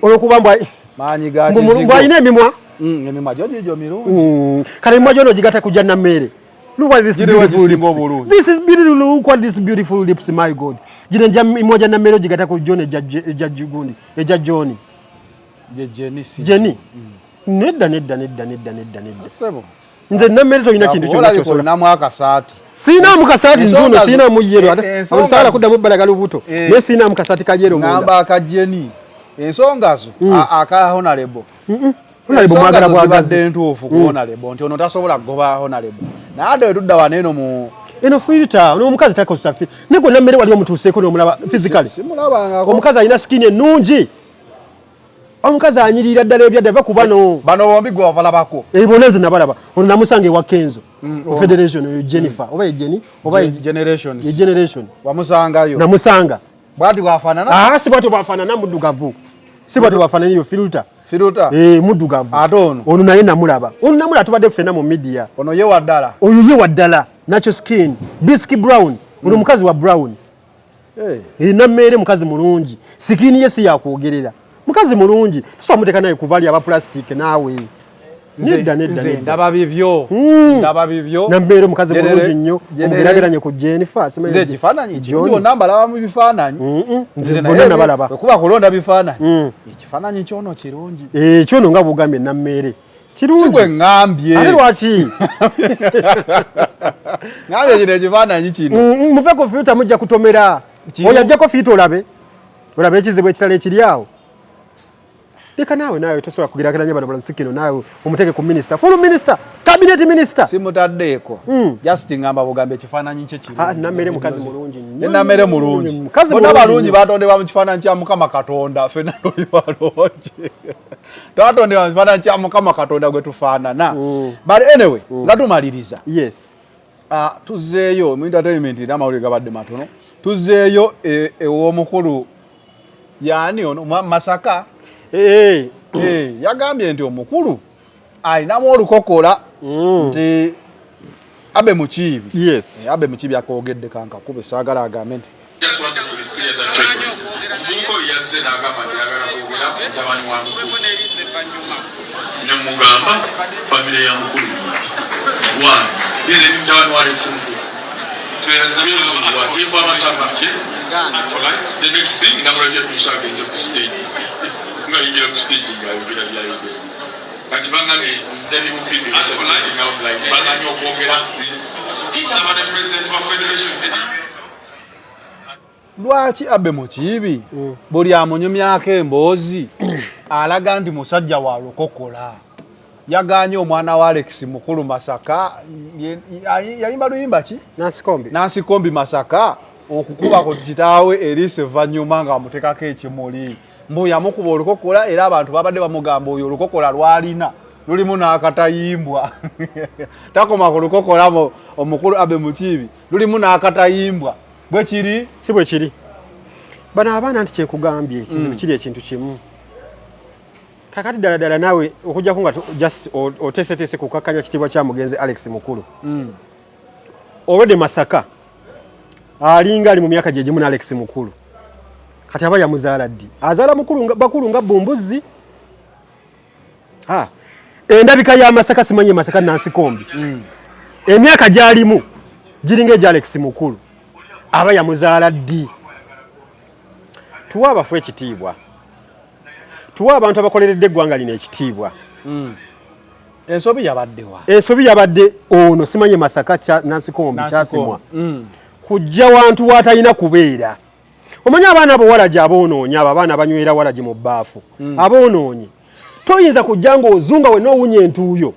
olwokuba mbwalina emimwa emimwa gyogijo mirungi kale emimwa gyono gigata kujja nammere look at this beautiful lips my God gino nja emimwa gya nammere gigata ku John ejja John Jenny nedda nze nammere toyina kintu kyonna mwakasaati sina mukasaati nzuno sina muyero onsala kuddamu bbalaga lubuto naye sina mukasaati kajero ngamba akajeni ensonga zo aka honorable honorable mwagala bwagaze ntuufu ku honorable nti ono tasobola kugoba honorable naye tudda waneeno mu eno filter ono omukazi takosa filter nego nammere wali omutuuseeko n'omulaba physically omukazi alina skin ennungi omukazi anyirira ddala ebyadde ava ku bano bombi gwe wabalabako bona nze nabalaba ono namusanga ewa Kenzo Federation Jennifer oba Jenny oba generation wamusangayo namusanga bwati bwafaanana si bwati bwafaanana muddugavu si bwati bwafaanana iyo filter muddugavu ate ono naye namulaba tubadde ffenna mu media ono ye waddala oyo ye waddala natural skin bisky brown ono mukazi wa brown nammere mukazi mulungi sikini ye si yakwogerera mukazi mulungi tusobola muteeka naye kubali aba plastic naawe nedda ndaba bibyo nammere mukazi mulungi nnyo omugeraageranye ku Jennifer nze ekifaananyi kyonna mbalaba mu bifaananyi nze bonna nabalaba kuba kulonda bifaananyi ekifaananyi kyono kirungi kyono nga bugambye nammere kirungi si gwe ŋŋambye ate lwaki ŋŋambye kino ekifaananyi kino muve ku filter mujja kutomera oyo ajjako filter olabe ekizibu ekirala ekiri awo leka naawe tosobola kugeraageranya bano balasikino naawe omuteke ku minisita full minister cabinet minister simutaddeeko just ngamba bugambe ekifaananyi kye nammere mukazi mulungi nammere mulungi bonna balungi batondebwa mu kifaananyi kya Mukama Katonda ffenna tuli balungi twatondebwa mu kifaananyi kya Mukama Katonda gwe tufaanana but anyway nga tumaliriza yes tuzzeeyo mu entertainment n'amawulire gabadde matono tuzzeeyo ew'omukulu yaani ono Masaka yagambye nti omukulu alinamu olukokola nti Abe Mukiibi Abe Mukiibi akoogedde kankakube saagala agambe nti nemugamba famire ya mukulu one yere mjawani wale simukulu the next thing namulaje tusagenze ku stage nga yingira ku stage nga yogera byayogeza kati bangane ndani mupindi asolai nga like banganyo kwogera sama the president of federation lwaki Abe Mukiibi buli amunyumyako emboozi alaga nti musajja wa lukokola yaganye omwana wa Alex mukulu Masaka yalimba luyimba ki Nansi Kombi Masaka okukuba ko kitaawe Elise Vanyuma nga amutekako ekimuli mbu yamukuba olukokola era abantu babadde bamugamba oyo olukokola lwalina lulimu n'akatayimbwa takoma ku lukokola omukulu Abe Mukiibi lulimu n'akatayimbwa bwe kiri si bwe kiri bano abaana nti kyekugambye ekizibu kiri ekintu kimu kakati ddala naawe okujjako nga just oteeseteese kukakkanya kitiibwa kya mugenzi Alex Mukulu. Olwedde Masaka alinga ali mu myaka gye gimu ne Alex Mukulu kati aba yamuzaala ddi azaala bakulu nga Bumbuzi. Endabika ya Masaka simanye Masaka Nancy Kombi emyaka gyalimu giringa egya Alex Mukulu aba yamuzaala ddi. Tuwa abafu ekitiibwa, tuwa abantu abakoleredde eggwanga lino ekitiibwa. Ensobi yabaddewa. Ensobi yabadde ono simanye Masaka kya Nancy Kombi kyasimwa kujja wantu watalina kubeera. Omanya abaana abawalaji aboonoonya abo abaana banywera walaji mu bbaafu aboonoonyi toyinza kujja ng'ozunga we n'owunya entuuyo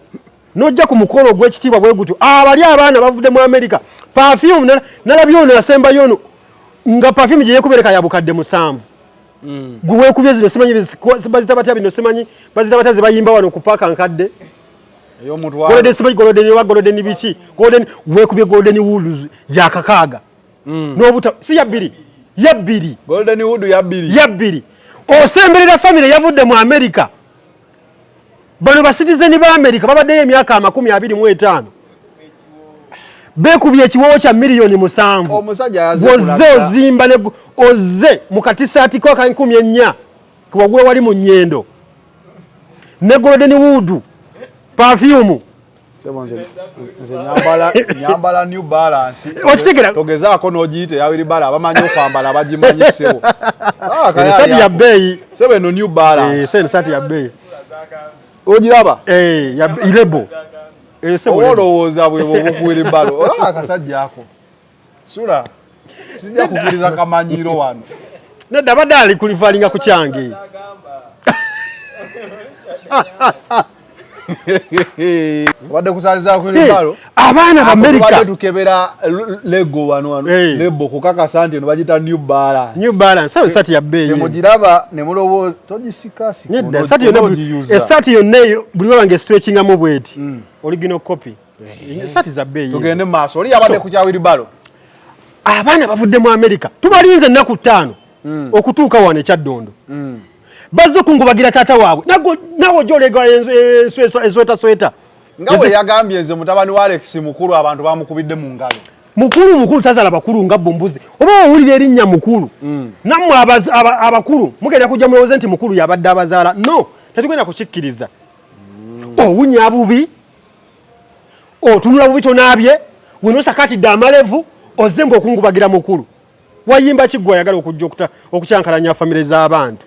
n'ojja ku mukolo gw'ekitiibwa bwe gutyo. Abali abaana bavudde mu Amerika perfume nalabye ono yasembayo ono nga perfume gye yeekubereka ya bukadde 7. Gwe weekubye zino simanyi bazita batya bino simanyi bazita batya ze bayimba wano ku paaka nkadde golden simanyi golden biki golden weekubye golden wools ya 6 n'obuta si ya 2 golden wood ya 2 osemberera family yavudde mu Amerika. Bano ba citizen ba Amerika babaddeyo emyaka 25 beekubye ekiwoowo kya miliyoni 7. Omusajja yazze ozimba ne ozze mu katisaati ko ka 14 kuwagula wali mu nnyendo ne golden wood perfume. Nyambala New Balance. Okitegera togezaako n'ogiyite yawiri bala abamanyi okwambala abagimanyisewo. Sati ya bei sebe no New Balance. Sati ya bei ogiraba ya ilebo olowooza bwe bokuwiri balo akasajja ako sura sijja kukiriza kamanyiro wano nedda badde ali kulivalinga ku kyange. Wadde kusaliza ku libalo abaana ba America badde tukebera lego wano lebo kukakasa nti no bagita New Balance sawe sati ya bei temugiraba ne mulowooza togisikasi nedda sati yonna buli wange stretching amu bweti original copy sati za bei tugende maaso oli yabadde ku kyawiri balo. Abaana bavudde mu America tubalinze ennaku 5 okutuuka wano ekyaddondo bazze kungubagira taata waabwe nawo gyolega esweta nga we yagambye nze mutabani wa Alex Mukulu abantu bamukubidde mu ngalo. Mukulu tazala bakulu nga Bumbuzi oba owulira erinnya Mukulu nammwe abakulu mugenda kujja mulowooze nti Mukulu yabadde abazaala. No, tetugenda kukikkiriza. Owunya bubi otunula bubi tonaabye wenosakatidde amalevu ozze ng'okungubagira Mukulu wayimba kiggwa ayagala okujja okukyankalanya famire z'abantu.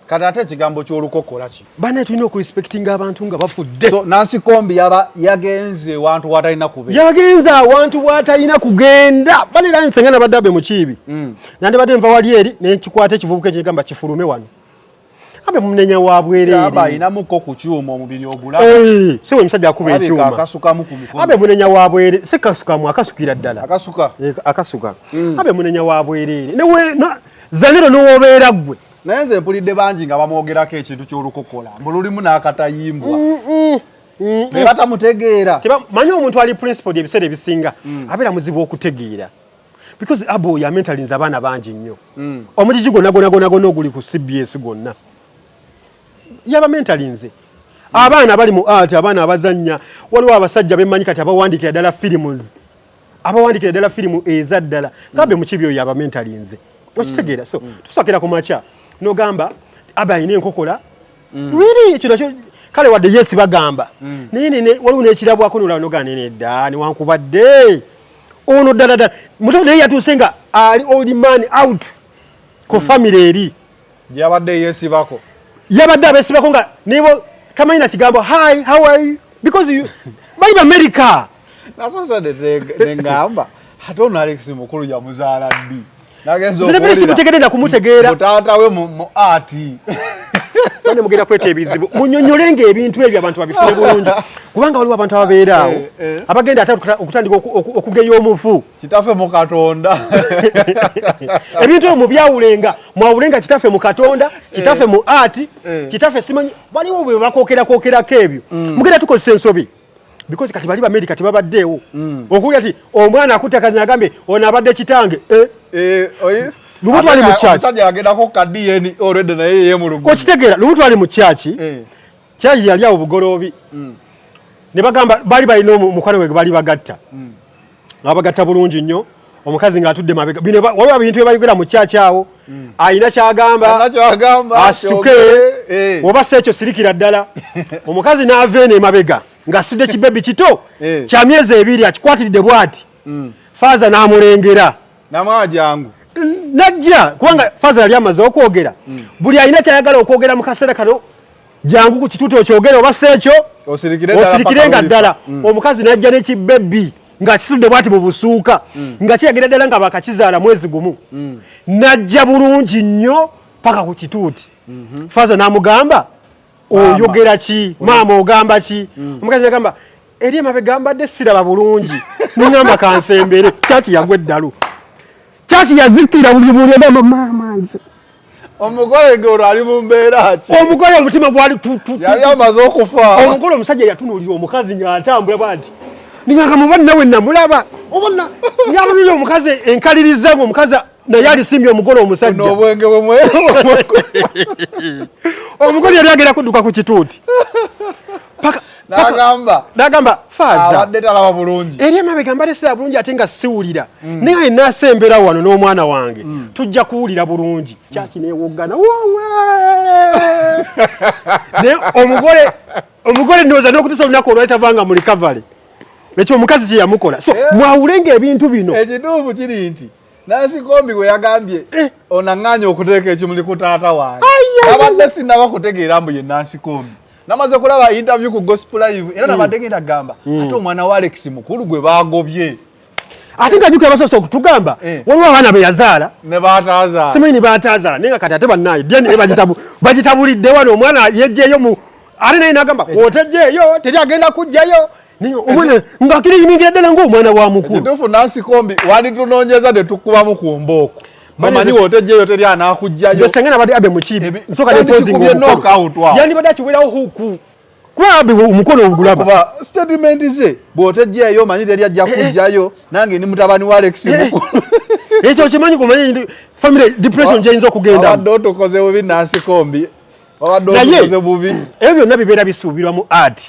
Kati ate ekigambo ky'olukokola ki bana tulina okurespectinga abantu nga bafudde. So Nancy Kombi yagenze wantu watalina kubeera. Yagenze awantu watalina kugenda balira nsengana baddabe mu kiibi nande badde nva wali eri nekikwata ekivubuka ekigamba kifulume wano abe munenya wa bwerere aba inamuko ku kyuma omubiri ogulaba siwe musajja akuba ekyuma akasukamu ku mukono abe munenya wa bwerere sikasukamu akasukira ddala akasuka abe munenya wa bwerere newe zanero n'obeera gwe naye nze mpulidde bangi nga bamwogerako ekintu ky'olukokola mbululimu n'akatayimbwa ne batamutegeera. Manyi omuntu ali principal ebiseera ebisinga abeera muzibu okutegeera because abo ya mentalinze abaana bangi nnyo omuliji gonna oguli ku CBS gonna yaba mentalinze abaana bali mu art abaana abazannya waliwo abasajja bemmanyi kati abawandikira ddala firimu ezaddala kabe mu kibyo yaba mentalinze okitegeera. So tusakira ku macha nogamba aba ayina enkokola really ekyo nakyo kale wadde yesi bagamba naye waliwo n'ekirabwako nolaba nedda newankubadde ono ddala muto naye yatuuse nga ali old man out ku family eri gyabadde yesibako yabadde abesibako nga nibo tamanyi na kigambo hi how are you because you bali ba America nasosa nengamba ate ono Alex Mukulu yamuzaala ddi simutegedde kumutegeera mutaata we mu ati nane mugenda kweta ebizibu munyonyolenga ebintu ebyo abantu babifune bulungi kubanga waliwo abantu ababeera awo abagenda ate okutandika okugeya omufu kitaffe mu Katonda ebintu ebyo mubyawulenga mwawulenga kitaffe mu Katonda kitaffe mu ati kitaffe simanyi waliwo bwe bakookerako ebyo mugenda tukozesa ensobi because kati bali America tebabaddeewo okuwulira ati omwana akutakazi agambe ono abadde kitange Lubutu ali mu church. Omusajja yagendako ka DNA already naye ye mu luguudo. Okitegeera Lubutu ali mu church Kyayi yali awo bugoloobi. Ne bagamba bali balina omukwano we bali bagatta. Abagatta bulungi nnyo. Omukazi ng'atudde mabega. Bino waliwo ebintu bye bayogera mu kyakyawo. Ayina kyagamba. Asituke. Oba si ekyo sirikira ddala. Omukazi n'ava eno emabega ng'asitudde kibebi kito kya myezi 2 akikwatiridde bw'ati. Faaza n'amulengera. Namwa jangu. Najja kubanga Faaza yali amaze okwogera. Buli alina kyayagala okwogera mu kaseera kano jangu ku kituuti okyogere oba si ekyo osirikire nga ddala. Omukazi n'ajja n'ekibebi nga kisudde bwati mu busuuka nga kiyagira ddala nga bakakizaala mwezi gumu. Najja bulungi nnyo paka ku kituuti. Faaza n'amugamba oyogera ki maama ogamba ki? Omukazi yagamba eri emabega mbadde siraba bulungi ningamba kansembere. Kyaki yagwa eddalu. Kyaki yazikira buli muntu agamba maama nze. Omugole ngoro ali mu mbeera ki? Omugole omutima gwali yali amaze okufa. Omugole omusajja yatunuulira omukazi ng'atambula bw'ati. Ninganga mubona nawe namulaba. Obonna yalulira omukazi enkaliriza omukazi naye alisimbye omugole omusajja. N'obwenge bwe omugole yali agenda kudduka ku kituuti. Nagamba Faaza abadde talaba bulungi. Eri emabega mbadde siraba bulungi ate nga siwulira. Naye nasembera wano n'omwana wange tujja kuwulira bulungi. Kyaki neewoggana omugole ndowooza n'okutisa olunaku olwalitavanga mu recovery. Ekyo omukazi kye yamukola. So mwawulenga ebintu bino. Ekiduufu kiri nti Nancy Kombi we yagambye onanganya okuteeka ekimuli ku taata wange. Abadde sinaba kutegeera mbu ye Nancy Kombi. Namaze kulaba interview ku Gospel Live era nabadde ngenda gamba ate omwana wa Alex mukulu gwe bagobye. Ate nga juka basoose okutugamba waliwo abaana be yazaala ne baataazaala. Simanyi baataazaala naye nga kati ate bannaye DNA bagitabulidde wano omwana yejjeeyo mu ate naye n'agamba otejjeeyo teri agenda kujjayo. Omwana ng'akiriyimira ddala ng'omwana wa mukulu. Ekituufu Nancy Kombi wanditunoonyeza ne tukubamu ku mbooko. Bamanyi otejjeeyo teri anaakujjayo. Nze sengana badde abe mukiibi. Nsooka ne posing knockout. Yandibadde akiwerawo huku. Kuba abe omukono ogulaba. Kuba statement ze bw'otejjeeyo manyi teri ajja kujjayo nange ndi mutabani wa Alex mukulu. Ekyo kimanyi kumanyi family depression gyeyinza okugenda. Abadde otukoze bubi Nancy Kombi. Abadde otukoze bubi. Ebyo byonna bibeera bisuubirwa mu art.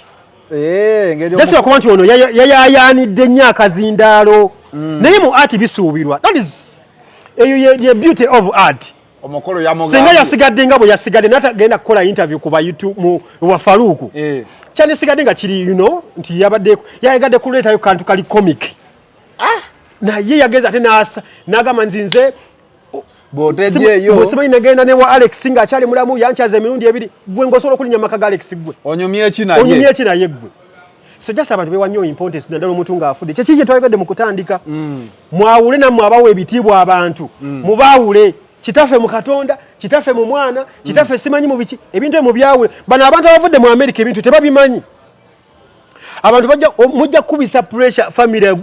Ngeri okuba nti ono yayayanidde nnyo akazindaalo naye mu art bisuubirwa. That is ye beauty of art. Omukolo yamugambye singa yasigadde nga bwe yasigadde n'atagenda kukola interview ku YouTube mu wa Faruku. Kyandisigadde nga kiri nti yayagadde kuleetayo kantu kali comic. Naye yageza ate n'agamba nzinze bw'otejjeeyo bw'osimanyi nagenda ne wa Alex ng'akyali mulamu yankyaza emirundi 2 gwe ng'osobola okulinnya maka ga Alex gwe. Onyumye ki naye? Onyumye ki naye gwe. So just abantu bewa nnyo importance naddala omuntu ng'afudde. Kye kiki twayogadde mu kutandika. Mwawule nammwe abawa ebitiibwa abantu. Mubaawule. Kitaffe mu Katonda, kitaffe mu mwana, kitaffe simanyi mu biki. Ebintu ebyo mubyawule. Bano abantu abavudde mu America ebintu tebabimanyi. Abantu mujja kubisa pressure family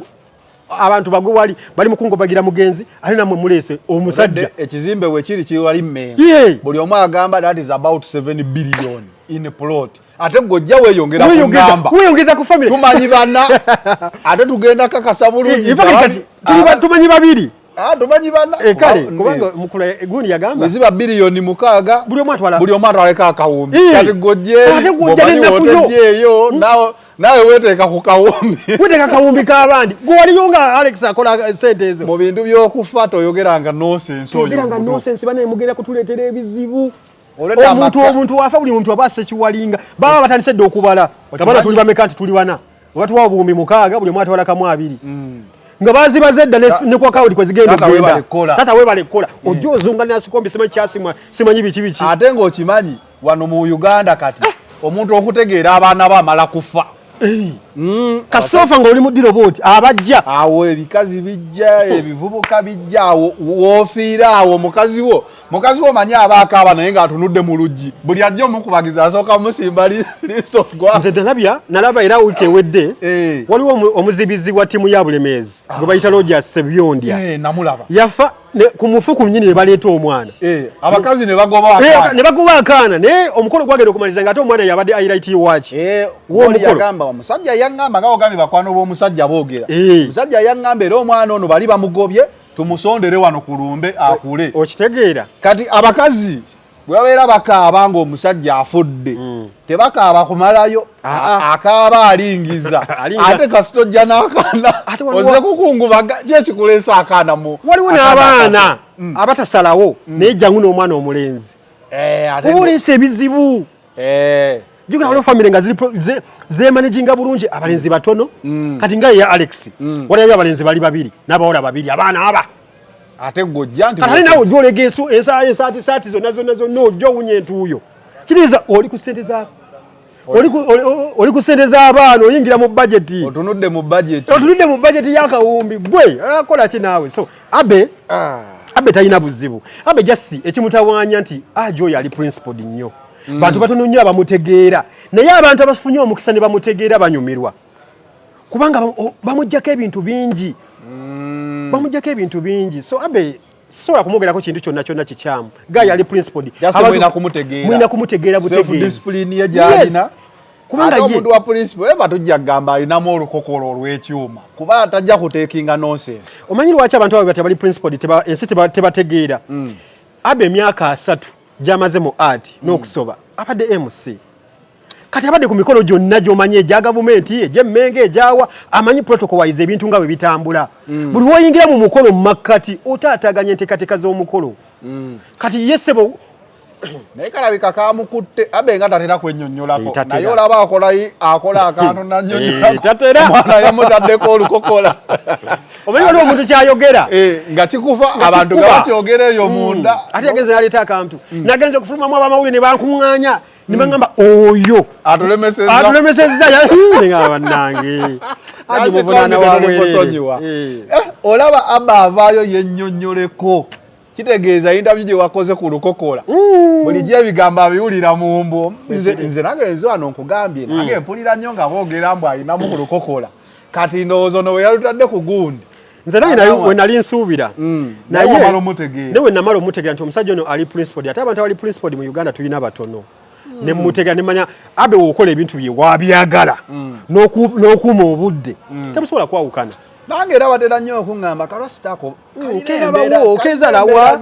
abantu bagwe wali bali mukungo bagira mugenzi ali namwe mulese omusajja ekizimbe we kiri wali mmeme buli omu agamba that is about 7 billion in a plot ate gojja weyongera ku ngamba weyongeza ku family tumanyi bana ate tugenda kakasa bulungi tumanyi babiri tumanyi bana kale kubanga mukula eguni yagamba eziba billioni 6 buli omu atwaleka akawumbi kati gojje otejeeyo nawe weteeka ku kawumbi weteeka kawumbi k'abandi gwe waliyonga Alex akola sente ezo mu bintu by'okufa toyogeranga nonsense oyogeranga nonsense bana mugenda kutuleetera ebizibu omuntu wafa buli muntu abaasa ekiwalinga baba batandise dde okubala abana tuli bameka nti tuli 4 obatuwa obuwumbi 6 buli omu atwala kamu 2 nga bazibaze edda ne ku akawunti kwe zigenda ogenda tata weebale kukola ojja ozunga Nancy Kombi simanyi kyasimwa simanyi biki ate ng'okimanyi wano mu Uganda kati omuntu okutegeera abaana bamala kufa kasofa ng'oli mu dirobooti abajja awo ebikazi bijja ebivubuka bijja awo woofiira awo mukazi wo manyi abaakaaba naye ng'atunudde mu luggi buli ajja omukubagiza asooka musimba lisogwa nze nalaba era wiiki ewedde waliwo omuzibizi wa ttiimu ya Bulemeezi gwe bayita Rogers Sebyondya namulaba yafa ku mufuku nnyini ne baleeta omwana abakazi ne bagoba akaana naye omukolo gwagenda okumaliza ng'ate omwana yabadde highlight watch yagamba omusajja yaŋŋamba nga ogambye bakwano b'omusajja boogera omusajja yaŋŋamba era omwana ono bali bamugobye tumusondere wano ku lumbe akule okitegeera kati abakazi bwabeera bakaaba ng'omusajja afudde tebakaaba kumalayo akaaba alingiza ate kasitojja n'akaana oze kukungubaga kyekikuleesa akaana mu waliwo n'abaana abatasalawo naye jangu n'omwana omulenzi oba oleesa ebizibu jukira waliwo famire nga zemanaginga bulungi abalenzi batono kati nga ya Alex waliwo abalenzi bali babiri n'abawala babiri abaana aba ate gojja nti kati nawe gyolega esaati zonna ojja owunya entuuyo kiriza oli ku ssente zaako oli ku ssente z'abaana oyingira mu bajeti otunudde mu bajeti y'akawumbi gwe akola ki naawe so abe talina buzibu abe jasi ekimutawaanya nti ajo yali principled nnyo bantu batono nnyo abamutegeera naye abantu abafunye omukisa ne bamutegeera banyumirwa kubanga bamuggyako ebintu bingi so abe sola kumwogerako kintu kyonna kikyamu ga yali principled mwina kumutegeera discipline ye gyalina kubanga omuntu wa principle tujja kugamba alinamu olukokolo olw'ekyuma kuba atajja kuteekinga nonsense omanyi lwaki abantu abo bali principled ensi tebategeera abe emyaka 3 gyamaze mu art n'okusoba abadde MC kati abadde ku mikolo gyonna gy'omanyi egya gavumenti egy'emmenge egyawa amanyi protocol wise ebintu nga bwe bitambula buli woyingira mu mukolo mu makkati otaataganya enteekateeka z'omukolo kati yesebo naye kalabika kamukutte abe nga tatera kwennyonnyolako naye olaba akola akantu nannyonnyolamwana yamutaddeko olukokola omanyi waliwo omuntu kyayogera nga kikufa abantu nga bakyogera eyo munda ate yagenze yaleeta akantu nagenze okufulumamu abamawulire ne bankuŋŋaanya ne baŋŋamba oyo atulemesezza nga bannange olaba aba avaayo yennyonnyoleko kitegeeza interview gye wakoze ku lukokola bulijjo ebigambo abiwulira mu mbo nze nagenze wano nkugambye nange mpulira nnyo nga boogera mbu alinamu ku lukokola kati ndowooza ono we yalutadde ku gundi nze nange naye we nali nsuubira naye we namala omutegeera nti omusajja ono ali principled ate abantu abali principled mu Uganda tulina batono ne mutegeera ne manya abe wokola ebintu bye wabyagala n'okuuma obudde temusobola kwawukana nange era batera nnyo okuŋŋamba kalasitako okezalawa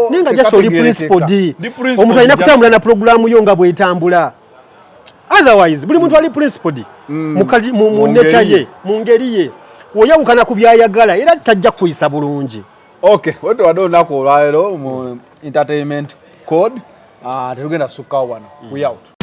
naye nga jasi oli principled omuntu alina kutambula na puroguramu yo nga bw'etambula otherwise buli muntu ali principled mu nature ye mu ngeri ye oyawukana ku byayagala era tajja kuyisa bulungi wetu wadde olunaku olwaleero mu entertainment code tetugenda kusukkawo wano we out